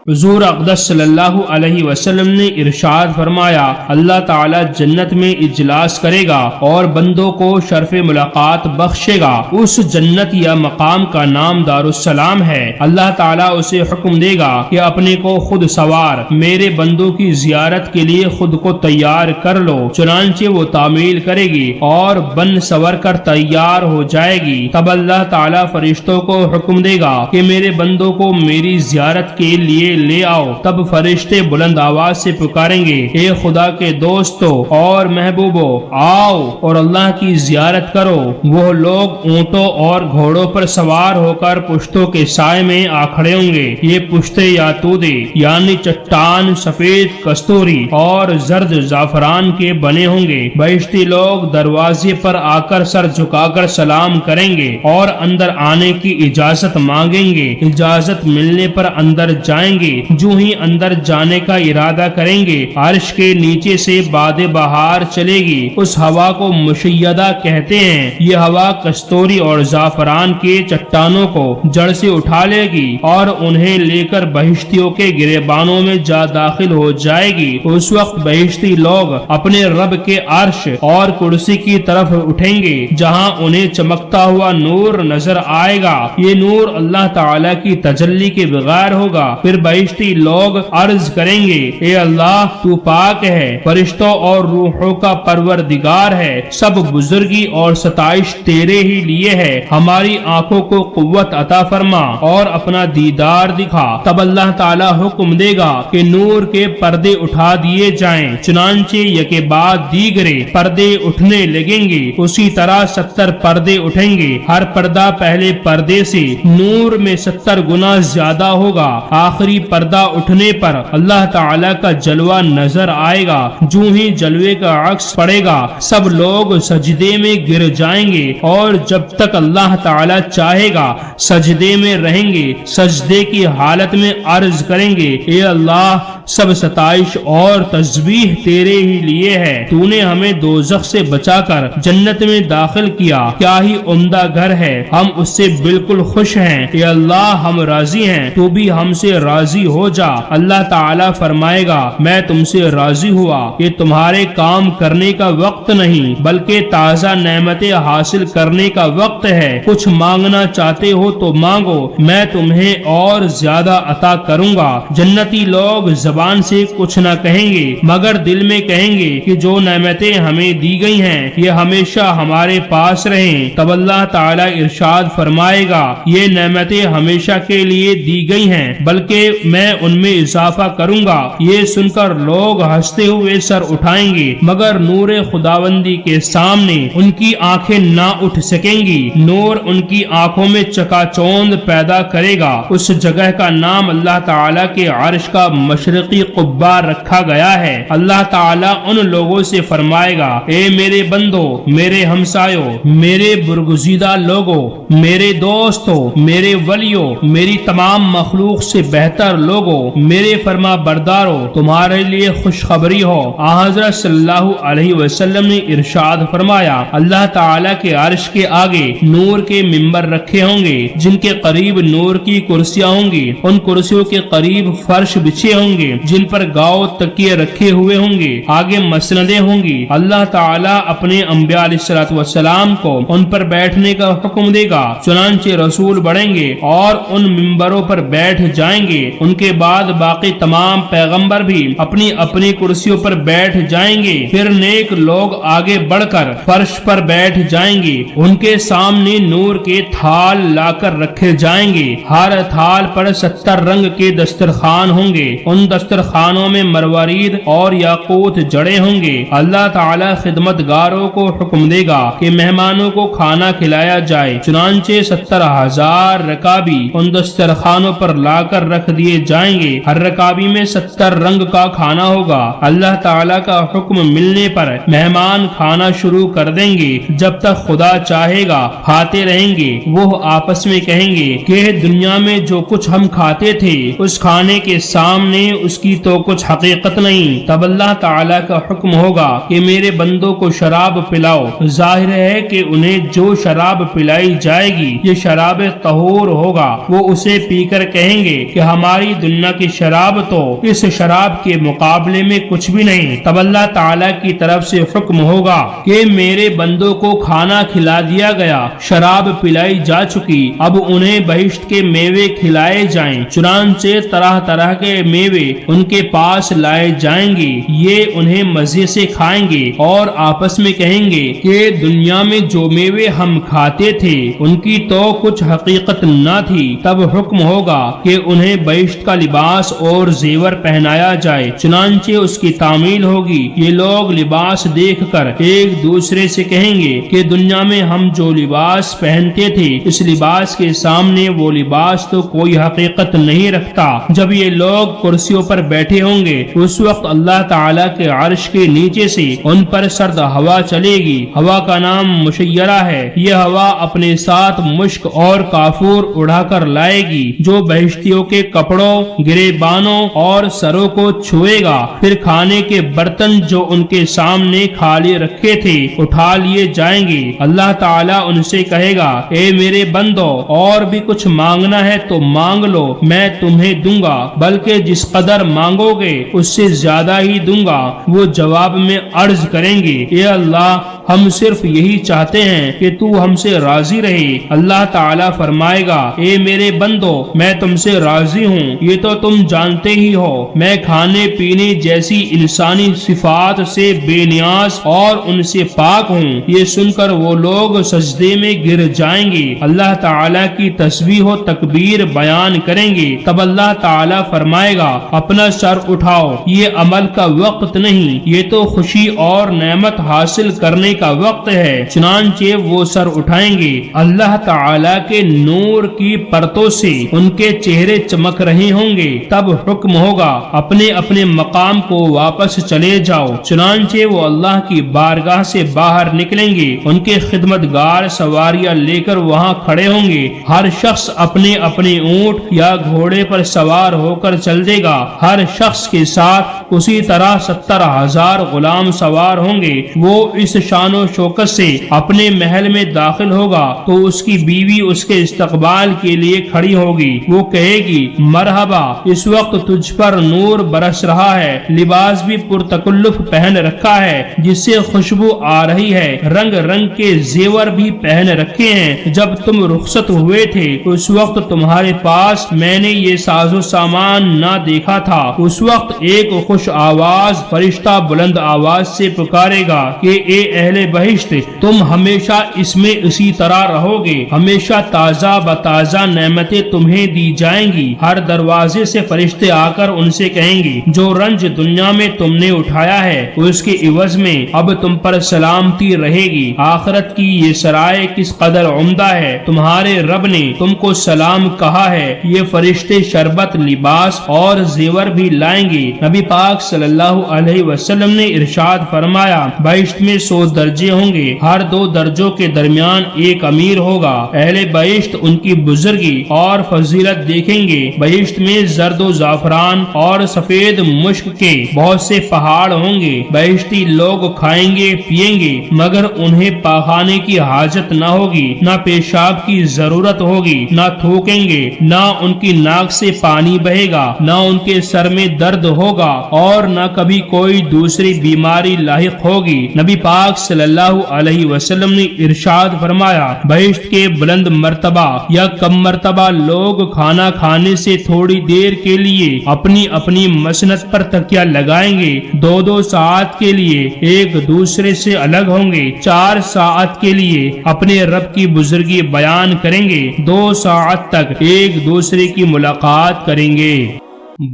حضور اقدس صلی اللہ علیہ وسلم نے ارشاد فرمایا، اللہ تعالی جنت میں اجلاس کرے گا اور بندوں کو شرف ملاقات بخشے گا۔ اس جنت یا مقام کا نام دارالسلام ہے۔ اللہ تعالی اسے حکم دے گا کہ اپنے کو خود سوار، میرے بندوں کی زیارت کے لیے خود کو تیار کر لو۔ چنانچہ وہ تعمیل کرے گی اور بن سور کر تیار ہو جائے گی۔ تب اللہ تعالی فرشتوں کو حکم دے گا کہ میرے بندوں کو میری زیارت کے لیے لے آؤ۔ تب فرشتے بلند آواز سے پکاریں گے، اے خدا کے دوستو اور محبوبو، آؤ اور اللہ کی زیارت کرو۔ وہ لوگ اونٹوں اور گھوڑوں پر سوار ہو کر پشتوں کے سائے میں آ کھڑے ہوں گے۔ یہ پشتے یاتودے یعنی چٹان، سفید کستوری اور زرد زعفران کے بنے ہوں گے۔ بہشتی لوگ دروازے پر آ کر سر جھکا کر سلام کریں گے اور اندر آنے کی اجازت مانگیں گے۔ اجازت ملنے پر اندر جائیں گے۔ جو ہی اندر جانے کا ارادہ کریں گے، عرش کے نیچے سے باد بہار چلے گی، اس ہوا کو مشیدہ کہتے ہیں۔ یہ ہوا کستوری اور زعفران کے چٹانوں کو جڑ سے اٹھا لے گی اور انہیں لے کر بہشتیوں کے گریبانوں میں جا داخل ہو جائے گی۔ اس وقت بہشتی لوگ اپنے رب کے عرش اور کرسی کی طرف اٹھیں گے جہاں انہیں چمکتا ہوا نور نظر آئے گا۔ یہ نور اللہ تعالی کی تجلی کے بغیر ہوگا۔ پھر بہشتی لوگ عرض کریں گے اے اللہ تو پاک ہے، فرشتوں اور روحوں کا پروردگار ہے، سب بزرگی اور ستائش تیرے ہی لیے ہے، ہماری آنکھوں کو قوت عطا فرما اور اپنا دیدار دکھا۔ تب اللہ تعالی حکم دے گا کہ نور کے پردے اٹھا دیے جائیں، چنانچہ یکے بعد دیگرے پردے اٹھنے لگیں گے، اسی طرح 70 پردے اٹھیں گے، ہر پردہ پہلے پردے سے نور میں 70 گنا زیادہ ہوگا۔ آخری پردہ اٹھنے پر اللہ تعالی کا جلوہ نظر آئے گا، جو ہی جلوے کا عکس پڑے گا سب لوگ سجدے میں گر جائیں گے اور جب تک اللہ تعالی چاہے گا سجدے میں رہیں گے، سجدے کی حالت میں عرض کریں گے اے اللہ سب ستائش اور تسبیح تیرے ہی لیے ہے، تو نے ہمیں دوزخ سے بچا کر جنت میں داخل کیا، کیا ہی عمدہ گھر ہے، ہم اس سے بالکل خوش ہیں، اے اللہ ہم راضی ہیں، تو بھی ہم سے راضی ہو جا۔ اللہ تعالی فرمائے گا میں تم سے راضی ہوا، یہ تمہارے کام کرنے کا وقت نہیں بلکہ تازہ نعمتیں حاصل کرنے کا وقت ہے، کچھ مانگنا چاہتے ہو تو مانگو، میں تمہیں اور زیادہ عطا کروں گا۔ جنتی لوگ زبان سے کچھ نہ کہیں گے مگر دل میں کہیں گے کہ جو نعمتیں ہمیں دی گئی ہیں یہ ہمیشہ ہمارے پاس رہیں۔ تب اللہ تعالی ارشاد فرمائے گا یہ نعمتیں ہمیشہ کے لیے دی گئی ہیں بلکہ میں ان میں اضافہ کروں گا۔ یہ سن کر لوگ ہنستے ہوئے سر اٹھائیں گے مگر نور خداوندی کے سامنے ان کی آنکھیں نہ اٹھ سکیں گی، نور ان کی آنکھوں میں چکا چوند پیدا کرے گا۔ اس جگہ کا نام اللہ تعالی کے عرش کا مشرقی قبہ رکھا گیا ہے۔ اللہ تعالی ان لوگوں سے فرمائے گا اے میرے بندو، میرے ہمسایوں، میرے برگزیدہ لوگوں، میرے دوستوں، میرے ولیوں، میری تمام مخلوق سے بہتر لوگوں، میرے فرما برداروں، تمہارے لیے خوشخبری ہو۔ حضرت صلی اللہ علیہ وسلم نے ارشاد فرمایا اللہ تعالی کے عرش کے آگے نور کے ممبر رکھے ہوں گے جن کے قریب نور کی کرسیاں ہوں گی، ان کرسیوں کے قریب فرش بچھے ہوں گے جن پر گاؤ تکیے رکھے ہوئے ہوں گے، آگے مسندیں ہوں گی۔ اللہ تعالی اپنے انبیاء علیہ الصلوۃ والسلام کو ان پر بیٹھنے کا حکم دے گا، چنانچہ رسول بڑھیں گے اور ان ممبروں پر بیٹھ جائیں گے، ان کے بعد باقی تمام پیغمبر بھی اپنی اپنی کرسیوں پر بیٹھ جائیں گے، پھر نیک لوگ آگے بڑھ کر فرش پر بیٹھ جائیں گے، ان کے سامنے نور کے تھال لا کر رکھے جائیں گے، ہر تھال پر 70 رنگ کے دسترخوان ہوں گے، ان دسترخوانوں میں مروارید اور یاقوت جڑے ہوں گے۔ اللہ تعالی خدمتگاروں کو حکم دے گا کہ مہمانوں کو کھانا کھلایا جائے، چنانچہ 70,000 رکابی ان دسترخوانوں پر لا کر رکھ دیے جائیں گے، ہر رکابی میں 70 رنگ کا کھانا ہوگا۔ اللہ تعالی کا حکم ملنے پر مہمان کھانا شروع کر دیں گے، جب تک خدا چاہے گا کھاتے رہیں گے۔ وہ آپس میں کہیں گے کہ دنیا میں جو کچھ ہم کھاتے تھے اس کھانے کے سامنے اس کی تو کچھ حقیقت نہیں۔ تب اللہ تعالی کا حکم ہوگا کہ میرے بندوں کو شراب پلاؤ، ظاہر ہے کہ انہیں جو شراب پلائی جائے گی یہ شراب طہور ہوگا، وہ اسے پی کر کہیں گے کہ ہماری دنیا کی شراب تو اس شراب کے مقابلے میں کچھ بھی نہیں۔ تب اللہ تعالی کی طرف سے حکم ہوگا کہ میرے بندوں کو کھانا کھلا دیا گیا، شراب پلائی جا چکی، اب انہیں بہشت کے میوے کھلائے جائیں، چنانچہ طرح طرح کے میوے ان کے پاس لائے جائیں گے، یہ انہیں مزے سے کھائیں گے اور آپس میں کہیں گے کہ دنیا میں جو میوے ہم کھاتے تھے ان کی تو کچھ حقیقت نہ تھی۔ تب حکم ہوگا کہ انہیں بہشت کا لباس اور زیور پہنایا جائے، چنانچہ اس کی تعمیل ہوگی۔ یہ لوگ لباس دیکھ کر ایک دوسرے سے کہیں گے کہ دنیا میں ہم جو لباس پہنتے تھے اس لباس کے سامنے وہ لباس تو کوئی حقیقت نہیں رکھتا۔ جب یہ لوگ کرسیوں پر بیٹھے ہوں گے اس وقت اللہ تعالی کے عرش کے نیچے سے ان پر سرد ہوا چلے گی، ہوا کا نام مشیرہ ہے۔ یہ ہوا اپنے ساتھ مشک اور کافور اڑا کر لائے گی جو بہشتیوں کے کپڑوں، گریبانوں اور سروں کو چھوئے گا، پھر کھانے کے برتن جو ان کے سامنے خالی رکھے تھے اٹھا لیے جائیں گے۔ اللہ تعالیٰ ان سے کہے گا اے میرے بندو اور بھی کچھ مانگنا ہے تو مانگ لو، میں تمہیں دوں گا، بلکہ جس قدر مانگو گے اس سے زیادہ ہی دوں گا۔ وہ جواب میں عرض کریں گے اے اللہ ہم صرف یہی چاہتے ہیں کہ تو ہم سے راضی رہے۔ اللہ تعالیٰ فرمائے گا اے میرے بندو میں تم سے راضی ہوں، ہوں یہ تو تم جانتے ہی ہو، میں کھانے پینے جیسی انسانی صفات سے بے نیاز اور ان سے پاک ہوں۔ یہ سن کر وہ لوگ سجدے میں گر جائیں گے، اللہ تعالیٰ کی تسبیح و تکبیر بیان کریں گے۔ تب اللہ تعالیٰ فرمائے گا اپنا سر اٹھاؤ، یہ عمل کا وقت نہیں، یہ تو خوشی اور نعمت حاصل کرنے کا وقت ہے۔ چنانچہ وہ سر اٹھائیں گے، اللہ تعالیٰ کے نور کی پرتوں سے ان کے چہرے چمک رہے ہوں گے۔ تب حکم ہوگا اپنے اپنے مقام کو واپس چلے جاؤ۔ چنانچہ وہ اللہ کی بارگاہ سے باہر نکلیں گے، ان کے خدمتگار سواریاں لے کر وہاں کھڑے ہوں گے، ہر شخص اپنے اپنے اونٹ یا گھوڑے پر سوار ہو کر چل دے گا، ہر شخص کے ساتھ اسی طرح 70,000 غلام سوار ہوں گے۔ وہ اس شان و شوکت سے اپنے محل میں داخل ہوگا تو اس کی بیوی اس کے استقبال کے لیے کھڑی ہوگی، وہ کہے گی مرحبا، اس وقت تجھ پر نور برس رہا ہے، لباس بھی پرتکلف پہن رکھا ہے جس سے خوشبو آ رہی ہے، رنگ رنگ کے زیور بھی پہن رکھے ہیں، جب تم رخصت ہوئے تھے اس وقت تمہارے پاس میں نے یہ ساز و سامان نہ دیکھا تھا۔ اس وقت ایک خوش آواز فرشتہ بلند آواز سے پکارے گا کہ اے اہل بہشت، تم ہمیشہ اس میں اسی طرح رہو گے، ہمیشہ تازہ بتازہ نعمتیں تمہیں دی جائیں گی۔ ہر دروازے سے فرشتے آ کر ان سے کہیں گے جو رنج دنیا میں تم نے اٹھایا ہے اس کے عوض میں اب تم پر سلامتی رہے گی، آخرت کی یہ سرائے کس قدر عمدہ ہے، تمہارے رب نے تم کو سلام کہا ہے۔ یہ فرشتے شربت، لباس اور زیور بھی لائیں گے۔ نبی پاک صلی اللہ علیہ وسلم نے ارشاد فرمایا بہشت میں 100 درجے ہوں گے، ہر 2 درجوں کے درمیان ایک امیر ہوگا، اہل بہشت ان کی بزرگی اور فضیلت دیکھیں گے۔ بہشت میں زرد و زعفران اور سفید مشک کے بہت سے پہاڑ ہوں گے، بہشتی لوگ کھائیں گے پیئیں گے مگر انہیں پاخانے کی حاجت نہ ہوگی، نہ پیشاب کی ضرورت ہوگی، نہ تھوکیں گے، نہ ان کی ناک سے پانی بہے گا، نہ ان کے سر میں درد ہوگا اور نہ کبھی کوئی دوسری بیماری لاحق ہوگی۔ نبی پاک صلی اللہ علیہ وسلم نے ارشاد فرمایا بہشت کے بلند مرتبہ یا کم مرتبہ لوگ کھانا کھانے سے تھوڑی دیر کے لیے اپنی اپنی مسند پر تکیہ لگائیں گے، 2 ساعت کے لیے ایک دوسرے سے الگ ہوں گے، 4 ساعت کے لیے اپنے رب کی بزرگی بیان کریں گے، 2 ساعت تک ایک دوسرے کی ملاقات کریں گے۔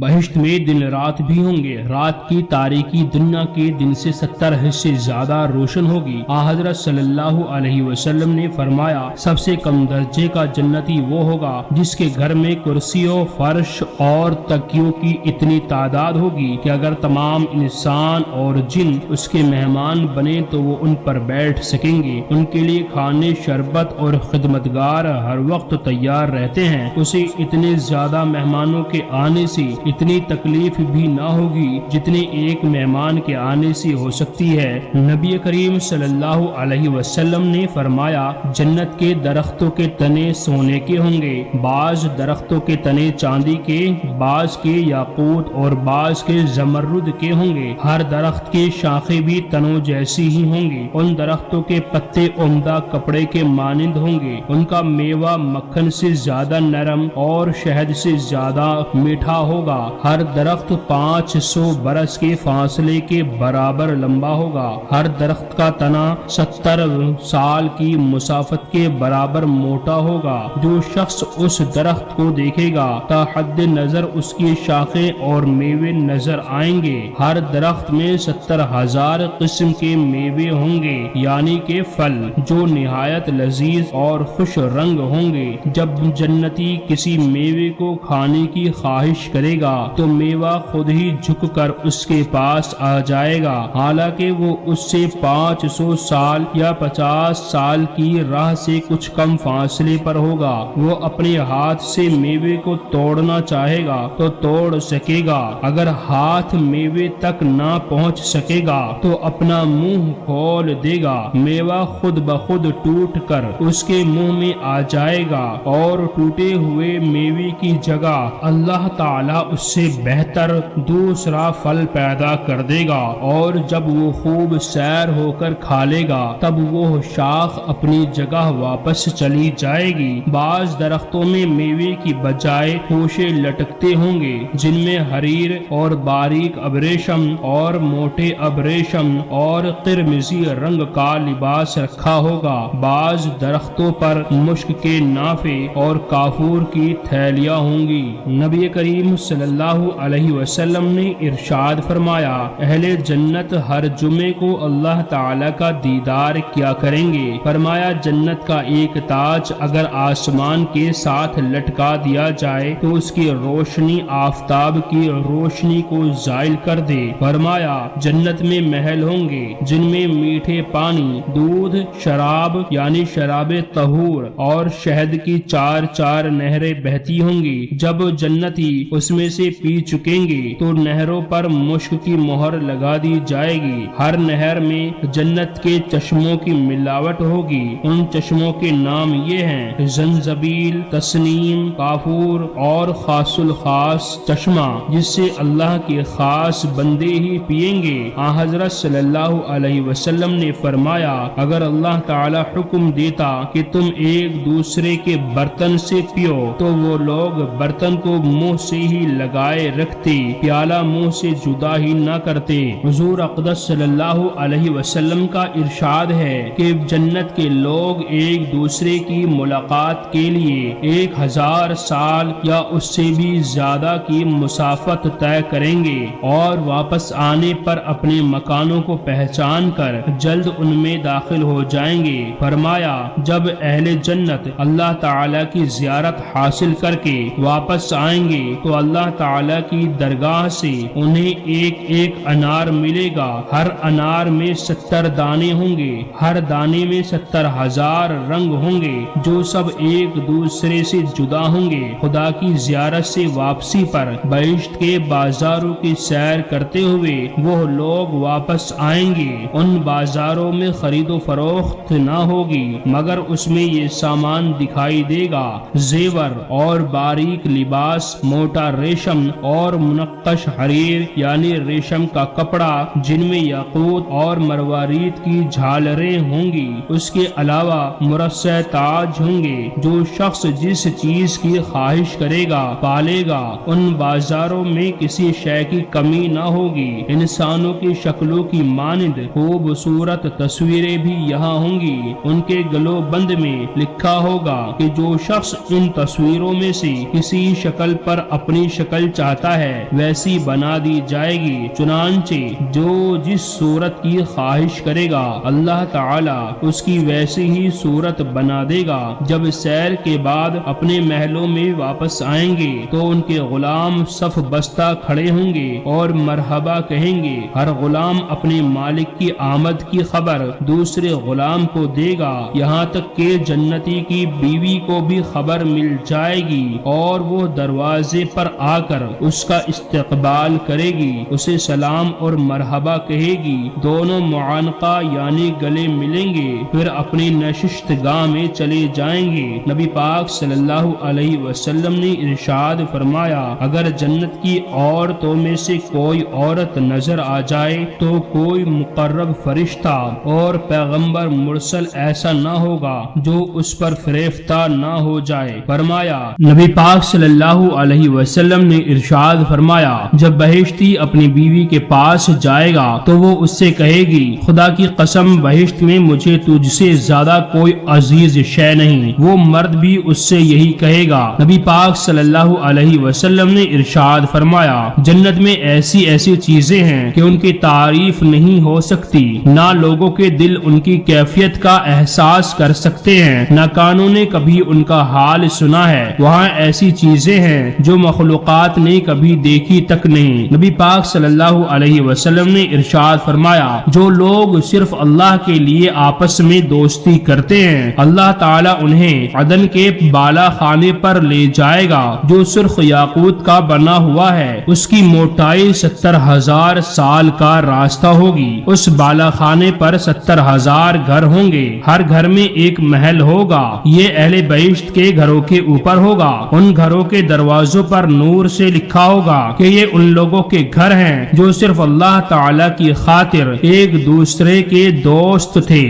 بہشت میں دن رات بھی ہوں گے، رات کی تاریکی دنیا کے دن سے 70 حصے زیادہ روشن ہوگی۔ حضرت صلی اللہ علیہ وسلم نے فرمایا سب سے کم درجے کا جنتی وہ ہوگا جس کے گھر میں کرسیوں، فرش اور تکیوں کی اتنی تعداد ہوگی کہ اگر تمام انسان اور جن اس کے مہمان بنے تو وہ ان پر بیٹھ سکیں گے، ان کے لیے کھانے، شربت اور خدمتگار ہر وقت تیار رہتے ہیں، اسے اتنے زیادہ مہمانوں کے آنے سے اتنی تکلیف بھی نہ ہوگی جتنے ایک مہمان کے آنے سے ہو سکتی ہے۔ نبی کریم صلی اللہ علیہ وسلم نے فرمایا جنت کے درختوں کے تنے سونے کے ہوں گے، بعض درختوں کے تنے چاندی کے، بعض کے یاقوت اور بعض کے زمرد کے ہوں گے، ہر درخت کے شاخیں بھی تنوں جیسی ہی ہوں گی، ان درختوں کے پتے عمدہ کپڑے کے مانند ہوں گے، ان کا میوہ مکھن سے زیادہ نرم اور شہد سے زیادہ میٹھا ہوگا، ہر درخت 500 برس کے فاصلے کے برابر لمبا ہوگا، ہر درخت کا تنا 70 سال کی مسافت کے برابر موٹا ہوگا، جو شخص اس درخت کو دیکھے گا تا حد نظر اس کی شاخیں اور میوے نظر آئیں گے، ہر درخت میں 70,000 قسم کے میوے ہوں گے یعنی کہ پھل جو نہایت لذیذ اور خوش رنگ ہوں گے۔ جب جنتی کسی میوے کو کھانے کی خواہش کرے گا تو میوہ خود ہی جھک کر اس کے پاس آ جائے گا، حالانکہ وہ اس سے 500 سال یا 50 سال کی راہ سے کچھ کم فاصلے پر ہوگا، وہ اپنے ہاتھ سے میوے کو توڑنا چاہے گا تو توڑ سکے گا، اگر ہاتھ میوے تک نہ پہنچ سکے گا تو اپنا منہ کھول دے گا، میوہ خود بخود ٹوٹ کر اس کے منہ میں آ جائے گا اور ٹوٹے ہوئے میوے کی جگہ اللہ تعالی تعالیٰ اس سے بہتر دوسرا پھل پیدا کر دے گا، اور جب وہ خوب سیر ہو کر کھا لے گا تب وہ شاخ اپنی جگہ واپس چلی جائے گی۔ بعض درختوں میں میوے کی بجائے خوشے لٹکتے ہوں گے جن میں حریر اور باریک ابریشم اور موٹے ابریشم اور قرمزی رنگ کا لباس رکھا ہوگا۔ بعض درختوں پر مشک کے نافے اور کافور کی تھیلیاں ہوں گی۔ نبی کریم صلی اللہ علیہ وسلم نے ارشاد فرمایا، اہل جنت ہر جمعے کو اللہ تعالی کا دیدار کیا کریں گے۔ فرمایا، جنت کا ایک تاج اگر آسمان کے ساتھ لٹکا دیا جائے تو اس کی روشنی آفتاب کی روشنی کو زائل کر دے۔ فرمایا، جنت میں محل ہوں گے جن میں میٹھے پانی، دودھ، شراب یعنی شراب طہور اور شہد کی چار چار نہریں بہتی ہوں گی۔ جب جنتی اس میں سے پی چکیں گے تو نہروں پر مشک کی مہر لگا دی جائے گی۔ ہر نہر میں جنت کے چشموں کی ملاوٹ ہوگی۔ ان چشموں کے نام یہ ہیں: زنجبیل، تسنیم، کافور اور خاص الخاص چشمہ، جس سے اللہ کے خاص بندے ہی پئیں گے۔ حضرت صلی اللہ علیہ وسلم نے فرمایا، اگر اللہ تعالی حکم دیتا کہ تم ایک دوسرے کے برتن سے پیو تو وہ لوگ برتن کو منہ سے ہی لگائے رکھتے، پیالہ منہ سے جدا ہی نہ کرتے۔ حضور اقدس صلی اللہ علیہ وسلم کا ارشاد ہے کہ جنت کے لوگ ایک دوسرے کی ملاقات کے لیے 1000 سال یا اس سے بھی زیادہ کی مسافت طے کریں گے، اور واپس آنے پر اپنے مکانوں کو پہچان کر جلد ان میں داخل ہو جائیں گے۔ فرمایا، جب اہل جنت اللہ تعالی کی زیارت حاصل کر کے واپس آئیں گے تو اللہ تعالی کی درگاہ سے انہیں ایک ایک انار ملے گا۔ ہر انار میں 70 دانے ہوں گے، ہر دانے میں 70,000 رنگ ہوں گے جو سب ایک دوسرے سے جدا ہوں گے۔ خدا کی زیارت سے واپسی پر بہشت کے بازاروں کی سیر کرتے ہوئے وہ لوگ واپس آئیں گے۔ ان بازاروں میں خرید و فروخت نہ ہوگی مگر اس میں یہ سامان دکھائی دے گا: زیور اور باریک لباس، موٹا ریشم اور منقش حریر یعنی ریشم کا کپڑا جن میں یاقوت اور مروارید کی جھالریں ہوں گی۔ اس کے علاوہ مرصع تاج ہوں گے۔ جو شخص جس چیز کی خواہش کرے گا پالے گا۔ ان بازاروں میں کسی شے کی کمی نہ ہوگی۔ انسانوں کی شکلوں کی مانند خوبصورت تصویریں بھی یہاں ہوں گی۔ ان کے گلو بند میں لکھا ہوگا کہ جو شخص ان تصویروں میں سے کسی شکل پر اپنی شکل چاہتا ہے ویسی بنا دی جائے گی۔ چنانچہ جو جس صورت کی خواہش کرے گا اللہ تعالی اس کی ویسی ہی صورت بنا دے گا۔ جب سیر کے بعد اپنے محلوں میں واپس آئیں گے تو ان کے غلام صف بستہ کھڑے ہوں گے اور مرحبا کہیں گے۔ ہر غلام اپنے مالک کی آمد کی خبر دوسرے غلام کو دے گا، یہاں تک کہ جنتی کی بیوی کو بھی خبر مل جائے گی اور وہ دروازے پر آ کر اس کا استقبال کرے گی، اسے سلام اور مرحبا کہے گی۔ دونوں معانقہ یعنی گلے ملیں گے، پھر اپنی نشست گاہ میں چلے جائیں گے۔ نبی پاک صلی اللہ علیہ وسلم نے ارشاد فرمایا، اگر جنت کی عورتوں میں سے کوئی عورت نظر آ جائے تو کوئی مقرب فرشتہ اور پیغمبر مرسل ایسا نہ ہوگا جو اس پر فریفتہ نہ ہو جائے۔ فرمایا، نبی پاک صلی اللہ علیہ وسلم نے ارشاد فرمایا، جب بہشتی اپنی بیوی کے پاس جائے گا تو وہ اس سے کہے گی، خدا کی قسم بہشت میں مجھے تجھ سے زیادہ کوئی عزیز شے نہیں۔ وہ مرد بھی اس سے یہی کہے گا۔ نبی پاک صلی اللہ علیہ وسلم نے ارشاد فرمایا، جنت میں ایسی ایسی چیزیں ہیں کہ ان کی تعریف نہیں ہو سکتی، نہ لوگوں کے دل ان کی کیفیت کا احساس کر سکتے ہیں، نہ کانوں نے کبھی ان کا حال سنا ہے۔ وہاں ایسی چیزیں ہیں جو مخلوقات نے کبھی دیکھی تک نہیں۔ نبی پاک صلی اللہ علیہ وسلم نے ارشاد فرمایا، جو لوگ صرف اللہ کے لیے آپس میں دوستی کرتے ہیں اللہ تعالیٰ انہیں عدن کے بالا خانے پر لے جائے گا جو سرخ یاقوت کا بنا ہوا ہے۔ اس کی موٹائی 70,000 سال کا راستہ ہوگی۔ اس بالا خانے پر 70,000 گھر ہوں گے، ہر گھر میں ایک محل ہوگا۔ یہ اہل بہشت کے گھروں کے اوپر ہوگا۔ ان گھروں کے دروازوں پر نور نور سے لکھا ہوگا کہ یہ ان لوگوں کے گھر ہیں جو صرف اللہ تعالی کی خاطر ایک دوسرے کے دوست تھے۔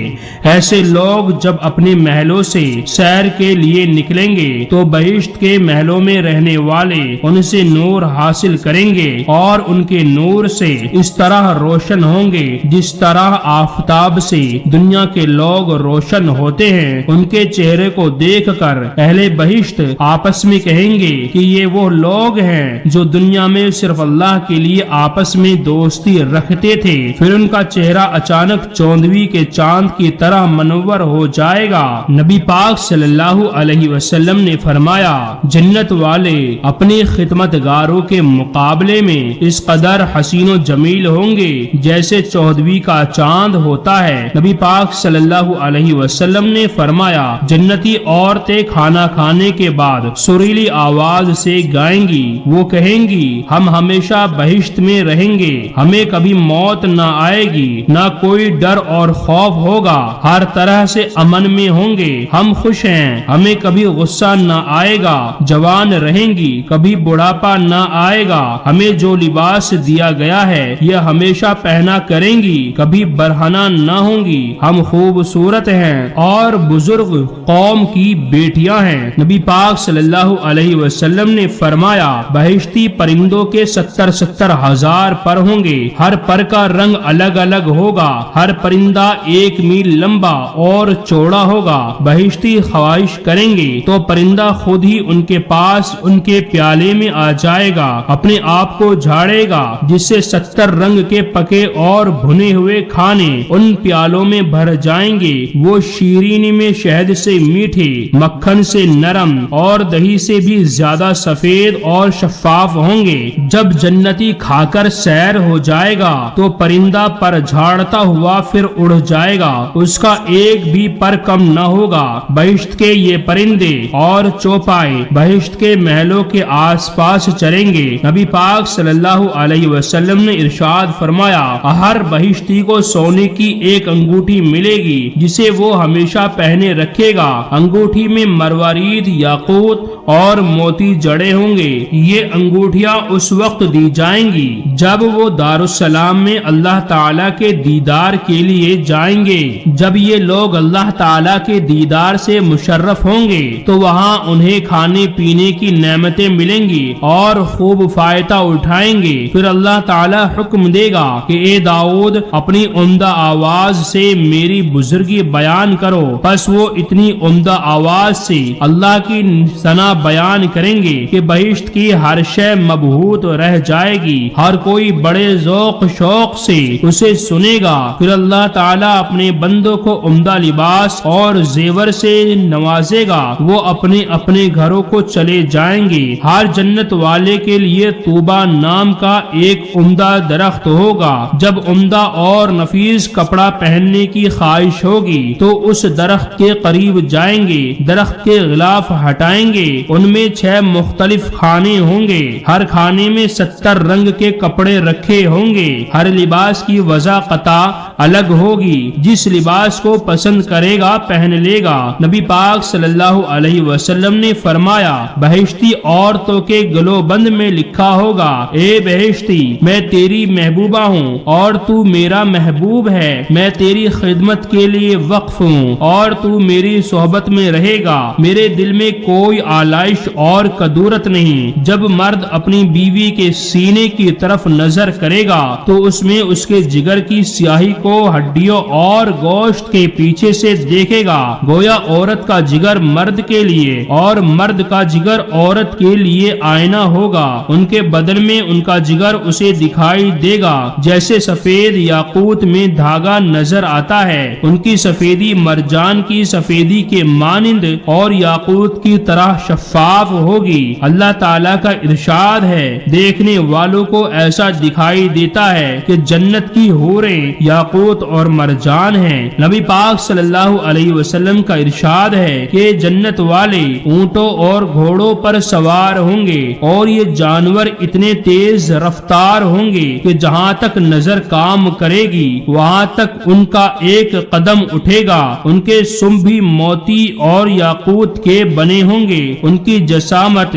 ایسے لوگ جب اپنے محلوں سے سیر کے لیے نکلیں گے تو بہشت کے محلوں میں رہنے والے ان سے نور حاصل کریں گے اور ان کے نور سے اس طرح روشن ہوں گے جس طرح آفتاب سے دنیا کے لوگ روشن ہوتے ہیں۔ ان کے چہرے کو دیکھ کر اہل بہشت آپس میں کہیں گے کہ یہ وہ لوگ ہیں جو دنیا میں صرف اللہ کے لیے آپس میں دوستی رکھتے تھے۔ پھر ان کا چہرہ اچانک چوندوی کے چاند کی طرح منور ہو جائے گا۔ نبی پاک صلی اللہ علیہ وسلم نے فرمایا، جنت والے اپنے خدمتگاروں کے مقابلے میں اس قدر حسین و جمیل ہوں گے جیسے چودوی کا چاند ہوتا ہے۔ نبی پاک صلی اللہ علیہ وسلم نے فرمایا، جنتی عورتیں کھانا کھانے کے بعد سریلی آواز سے گائیں گی، وہ کہیں گی ہم ہمیشہ بہشت میں رہیں گے، ہمیں کبھی موت نہ آئے گی، نہ کوئی ڈر اور خوف ہوگا، ہر طرح سے امن میں ہوں گے، ہم خوش ہیں، ہمیں کبھی غصہ نہ آئے گا، جوان رہیں گی، کبھی بڑھاپا نہ آئے گا، ہمیں جو لباس دیا گیا ہے یہ ہمیشہ پہنا کریں گی، کبھی برہنہ نہ ہوں گی، ہم خوبصورت ہیں اور بزرگ قوم کی بیٹیاں ہیں۔ نبی پاک صلی اللہ علیہ وسلم نے فرمایا، بہشتی پرندوں کے 70 ہزار پر ہوں گے، ہر پر کا رنگ الگ الگ ہوگا، ہر پرندہ 1 میل لمبا اور چوڑا ہوگا۔ بہشتی خواہش کریں گے تو پرندہ خود ہی ان کے پاس ان کے پیالے میں آ جائے گا، اپنے آپ کو جھاڑے گا، جس سے 70 رنگ کے پکے اور بھنے ہوئے کھانے ان پیالوں میں بھر جائیں گے۔ وہ شیرینی میں شہد سے میٹھے، مکھن سے نرم اور دہی سے بھی زیادہ سفید اور شفاف ہوں گے۔ جب جنتی کھا کر سیر ہو جائے گا تو پرندہ پر جھاڑتا ہوا پھر اڑ جائے گا، اس کا ایک بھی پر کم نہ ہوگا۔ بہشت کے یہ پرندے اور چوپائے بہشت کے محلوں کے آس پاس چریں گے۔ نبی پاک صلی اللہ علیہ وسلم نے ارشاد فرمایا، ہر بہشتی کو سونے کی ایک انگوٹھی ملے گی جسے وہ ہمیشہ پہنے رکھے گا۔ انگوٹھی میں مروارید، یاقوت اور موتی جڑے ہوں گے۔ یہ انگوٹھیاں اس وقت دی جائیں گی جب وہ دارالسلام میں اللہ تعالیٰ کے دیدار کے لیے جائیں گے۔ جب یہ لوگ اللہ تعالیٰ کے دیدار سے مشرف ہوں گے تو وہاں انہیں کھانے پینے کی نعمتیں ملیں گی اور خوب فائدہ اٹھائیں گے۔ پھر اللہ تعالیٰ حکم دے گا کہ اے داؤد، اپنی عمدہ آواز سے میری بزرگی بیان کرو۔ پس وہ اتنی عمدہ آواز سے اللہ کی ثنا بیان کریں گے کہ بہشت کی ہر شے مبہوت رہ جائے گی، ہر کوئی بڑے ذوق شوق سے اسے سنے گا۔ پھر اللہ تعالیٰ اپنے بندوں کو عمدہ لباس اور زیور سے نوازے گا، وہ اپنے اپنے گھروں کو چلے جائیں گے۔ ہر جنت والے کے لیے طوبہ نام کا ایک عمدہ درخت ہوگا۔ جب عمدہ اور نفیس کپڑا پہننے کی خواہش ہوگی تو اس درخت کے قریب جائیں گے، درخت کے غلاف ہٹائیں گے، ان میں 6 مختلف کھانے ہوں گے، ہر کھانے میں 70 رنگ کے کپڑے رکھے ہوں گے، ہر لباس کی وضع قطع الگ ہوگی، جس لباس کو پسند کرے گا پہن لے گا۔ نبی پاک صلی اللہ علیہ وسلم نے فرمایا، بہشتی عورتوں کے گلو بند میں لکھا ہوگا، اے بہشتی، میں تیری محبوبہ ہوں اور تو میرا محبوب ہے، میں تیری خدمت کے لیے وقف ہوں اور تو میری صحبت میں رہے گا، میرے دل میں کوئی آلائش اور کدورت نہیں۔ جب مرد اپنی بیوی کے سینے کی طرف نظر کرے گا تو اس میں اس کے جگر کی سیاہی کو ہڈیوں اور گوشت کے پیچھے سے دیکھے گا، گویا عورت کا جگر مرد کے لیے اور مرد کا جگر عورت کے لیے آئینہ ہوگا۔ ان کے بدن میں ان کا جگر اسے دکھائی دے گا جیسے سفید یاقوت میں دھاگا نظر آتا ہے، ان کی سفیدی مرجان کی سفیدی کے مانند اور یاقوت کی طرح شفاف ہوگی۔ اللہ تعالیٰ کا ارشاد ہے، دیکھنے والوں کو ایسا دکھائی دیتا ہے کہ جنت کی حوریں یاقوت اور مرجان ہیں۔ نبی پاک صلی اللہ علیہ وسلم کا ارشاد ہے کہ جنت والے اونٹوں اور گھوڑوں پر سوار ہوں گے اور یہ جانور اتنے تیز رفتار ہوں گے کہ جہاں تک نظر کام کرے گی وہاں تک ان کا ایک قدم اٹھے گا۔ ان کے سم بھی موتی اور یاقوت کے بنے ہوں گے، ان کی جسامت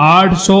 800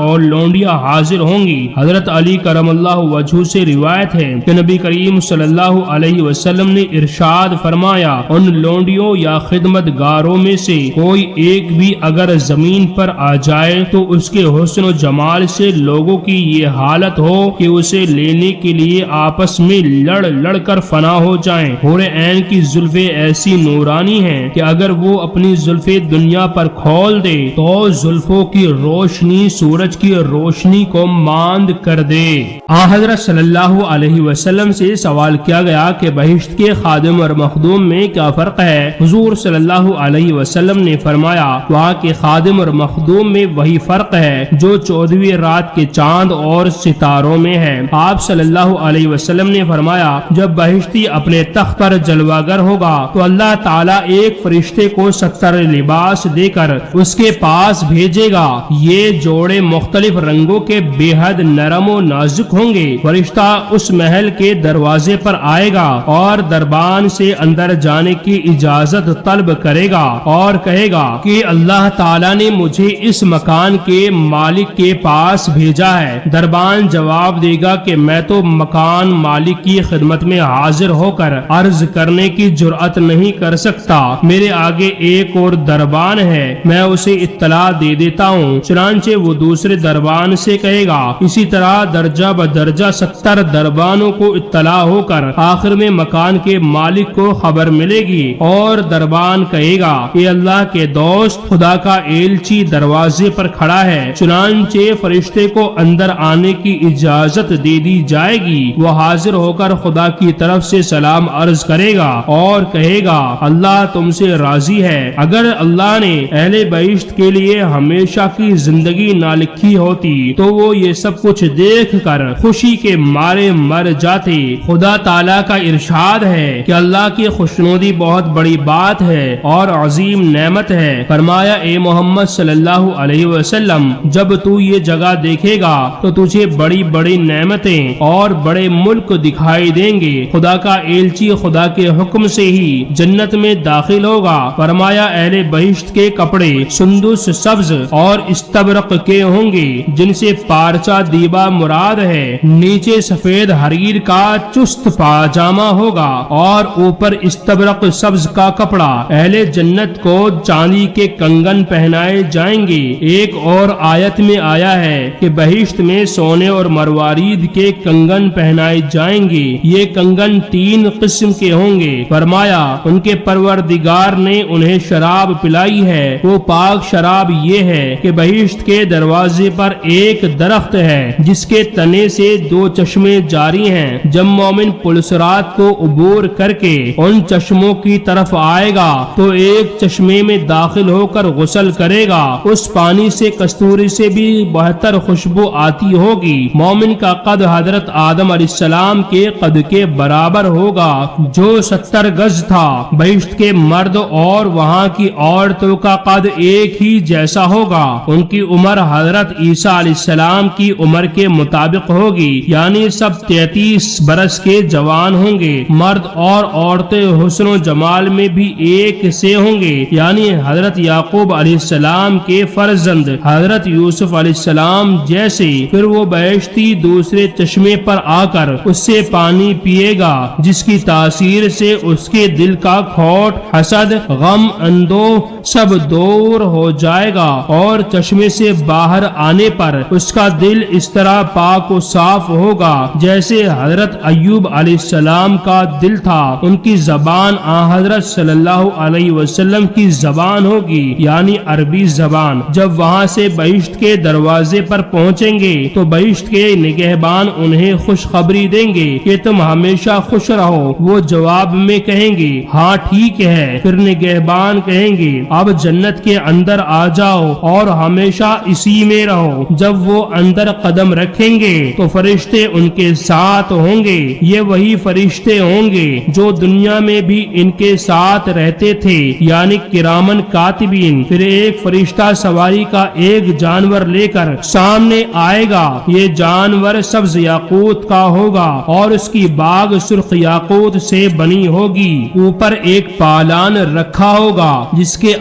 اور لونڈیاں حاضر ہوں گی۔ حضرت علی کرم اللہ وجہ سے روایت ہے کہ نبی کریم صلی اللہ علیہ وسلم نے ارشاد فرمایا، ان لونڈیوں یا خدمتگاروں میں سے کوئی ایک بھی اگر زمین پر آ جائے تو اس کے حسن و جمال سے لوگوں کی یہ حالت ہو کہ اسے لینے کے لیے آپس میں لڑ لڑ کر فنا ہو جائیں۔ حور عین کی زلفیں ایسی نورانی ہیں کہ اگر وہ اپنی زلفیں دنیا پر کھول دے تو زلفوں کی روشنی سورج کی روشنی کو ماند کر دے۔ حضرت صلی اللہ علیہ وسلم سے سوال کیا گیا کہ بہشت کے خادم اور مخدوم میں کیا فرق ہے؟ حضور صلی اللہ علیہ وسلم نے فرمایا، وہاں کے خادم اور مخدوم میں وہی فرق ہے جو 14ویں رات کے چاند اور ستاروں میں ہے۔ آپ صلی اللہ علیہ وسلم نے فرمایا، جب بہشتی اپنے تخت پر جلوگر ہوگا تو اللہ تعالیٰ ایک فرشتے کو 70 لباس دے کر اس کے پاس بھیجے گا۔ یہ جوڑے مختلف رنگوں کے بے حد نرم و نازک ہوں گے۔ فرشتہ اس محل کے دروازے پر آئے گا اور دربان سے اندر جانے کی اجازت طلب کرے گا اور کہے گا کہ اللہ تعالیٰ نے مجھے اس مکان کے مالک کے پاس بھیجا ہے۔ دربان جواب دے گا کہ میں تو مکان مالک کی خدمت میں حاضر ہو کر عرض کرنے کی جرأت نہیں کر سکتا، میرے آگے ایک اور دربان ہے، میں اسے اطلاع دے دیتا ہوں۔ چنانچہ وہ دوسرے دربان سے کہے گا، اسی طرح درجہ بدرجہ 70 دربانوں کو اطلاع ہو کر آخر میں مکان کے مالک کو خبر ملے گی اور دربان کہے گا، اے اللہ کے دوست، خدا کا ایلچی دروازے پر کھڑا ہے۔ چنانچہ فرشتے کو اندر آنے کی اجازت دے دی جائے گی۔ وہ حاضر ہو کر خدا کی طرف سے سلام عرض کرے گا اور کہے گا، اللہ تم سے راضی ہے۔ اگر اللہ نے اہل بہشت کے لیے ہمیشہ کی زندگی نہ لکھی ہوتی تو وہ یہ سب کچھ دیکھ کر خوشی کے مارے مر جاتے۔ خدا تعالیٰ کا ارشاد ہے کہ اللہ کی خوشنودی بہت بڑی بات ہے اور عظیم نعمت ہے۔ فرمایا، اے محمد صلی اللہ علیہ وسلم، جب تو یہ جگہ دیکھے گا تو تجھے بڑی بڑی نعمتیں اور بڑے ملک دکھائی دیں گے۔ خدا کا ایلچی خدا کے حکم سے ہی جنت میں داخل ہوگا۔ فرمایا، اہل بہشت کے کپڑے سندس، سبز اور استبرق کے ہوں گے، جن سے پارچہ دیبا مراد ہے۔ نیچے سفید حریر کا چست پاجامہ ہوگا اور اوپر استبرق سبز کا کپڑا۔ اہل جنت کو چاندی کے کنگن پہنائے جائیں گے۔ ایک اور آیت میں آیا ہے کہ بہشت میں سونے اور مروارید کے کنگن پہنائے جائیں گے۔ یہ کنگن 3 قسم کے ہوں گے۔ فرمایا، ان کے پروردگار نے انہیں شراب پلائی ہے۔ وہ پاک شراب یہ ہے کہ بہشت کے دروازے پر ایک درخت ہے جس کے تنے سے 2 چشمے جاری ہیں۔ جب مومن پلسرات کو عبور کر کے ان چشموں کی طرف آئے گا تو ایک چشمے میں داخل ہو کر غسل کرے گا، اس پانی سے کستوری سے بھی بہتر خوشبو آتی ہوگی۔ مومن کا قد حضرت آدم علیہ السلام کے قد کے برابر ہوگا جو 70 گز تھا۔ بہشت کے مرد اور وہاں کی عورتوں کا قد ایک ہی جیسا ہوگا۔ ان کی عمر حضرت عیسیٰ علیہ السلام کی عمر کے مطابق ہوگی، یعنی سب 33 برس کے جوان ہوں گے۔ مرد اور عورتیں حسن و جمال میں بھی ایک سے ہوں گے، یعنی حضرت یعقوب علیہ السلام کے فرزند حضرت یوسف علیہ السلام جیسے۔ پھر وہ بہشتی دوسرے چشمے پر آ کر اس سے پانی پیے گا جس کی تاثیر سے اس کے دل کا کھوٹ، حسد، غم، اندوہ سب دور ہو جائے گا اور چشمے سے باہر آنے پر اس کا دل اس طرح پاک و صاف ہوگا جیسے حضرت ایوب علیہ السلام کا دل تھا۔ ان کی زبان حضرت صلی اللہ علیہ وسلم کی زبان ہوگی، یعنی عربی زبان۔ جب وہاں سے بہشت کے دروازے پر پہنچیں گے تو بہشت کے نگہبان انہیں خوشخبری دیں گے کہ تم ہمیشہ خوش رہو۔ وہ جواب میں کہیں گے، ہاں ٹھیک ہے۔ پھر نگہبان کہیں گے، اب جنت کے اندر آ جاؤ اور ہمیشہ اسی میں رہو۔ جب وہ اندر قدم رکھیں گے تو فرشتے ان کے ساتھ ہوں گے۔ یہ وہی فرشتے ہوں گے جو دنیا میں بھی ان کے ساتھ رہتے تھے، یعنی کرامن کاتبین۔ پھر ایک فرشتہ سواری کا ایک جانور لے کر سامنے آئے گا۔ یہ جانور سبز یاقوت کا ہوگا اور اس کی باغ سرخ یاقوت سے بنی ہوگی۔ اوپر ایک پالان رکھا ہوگا جس کے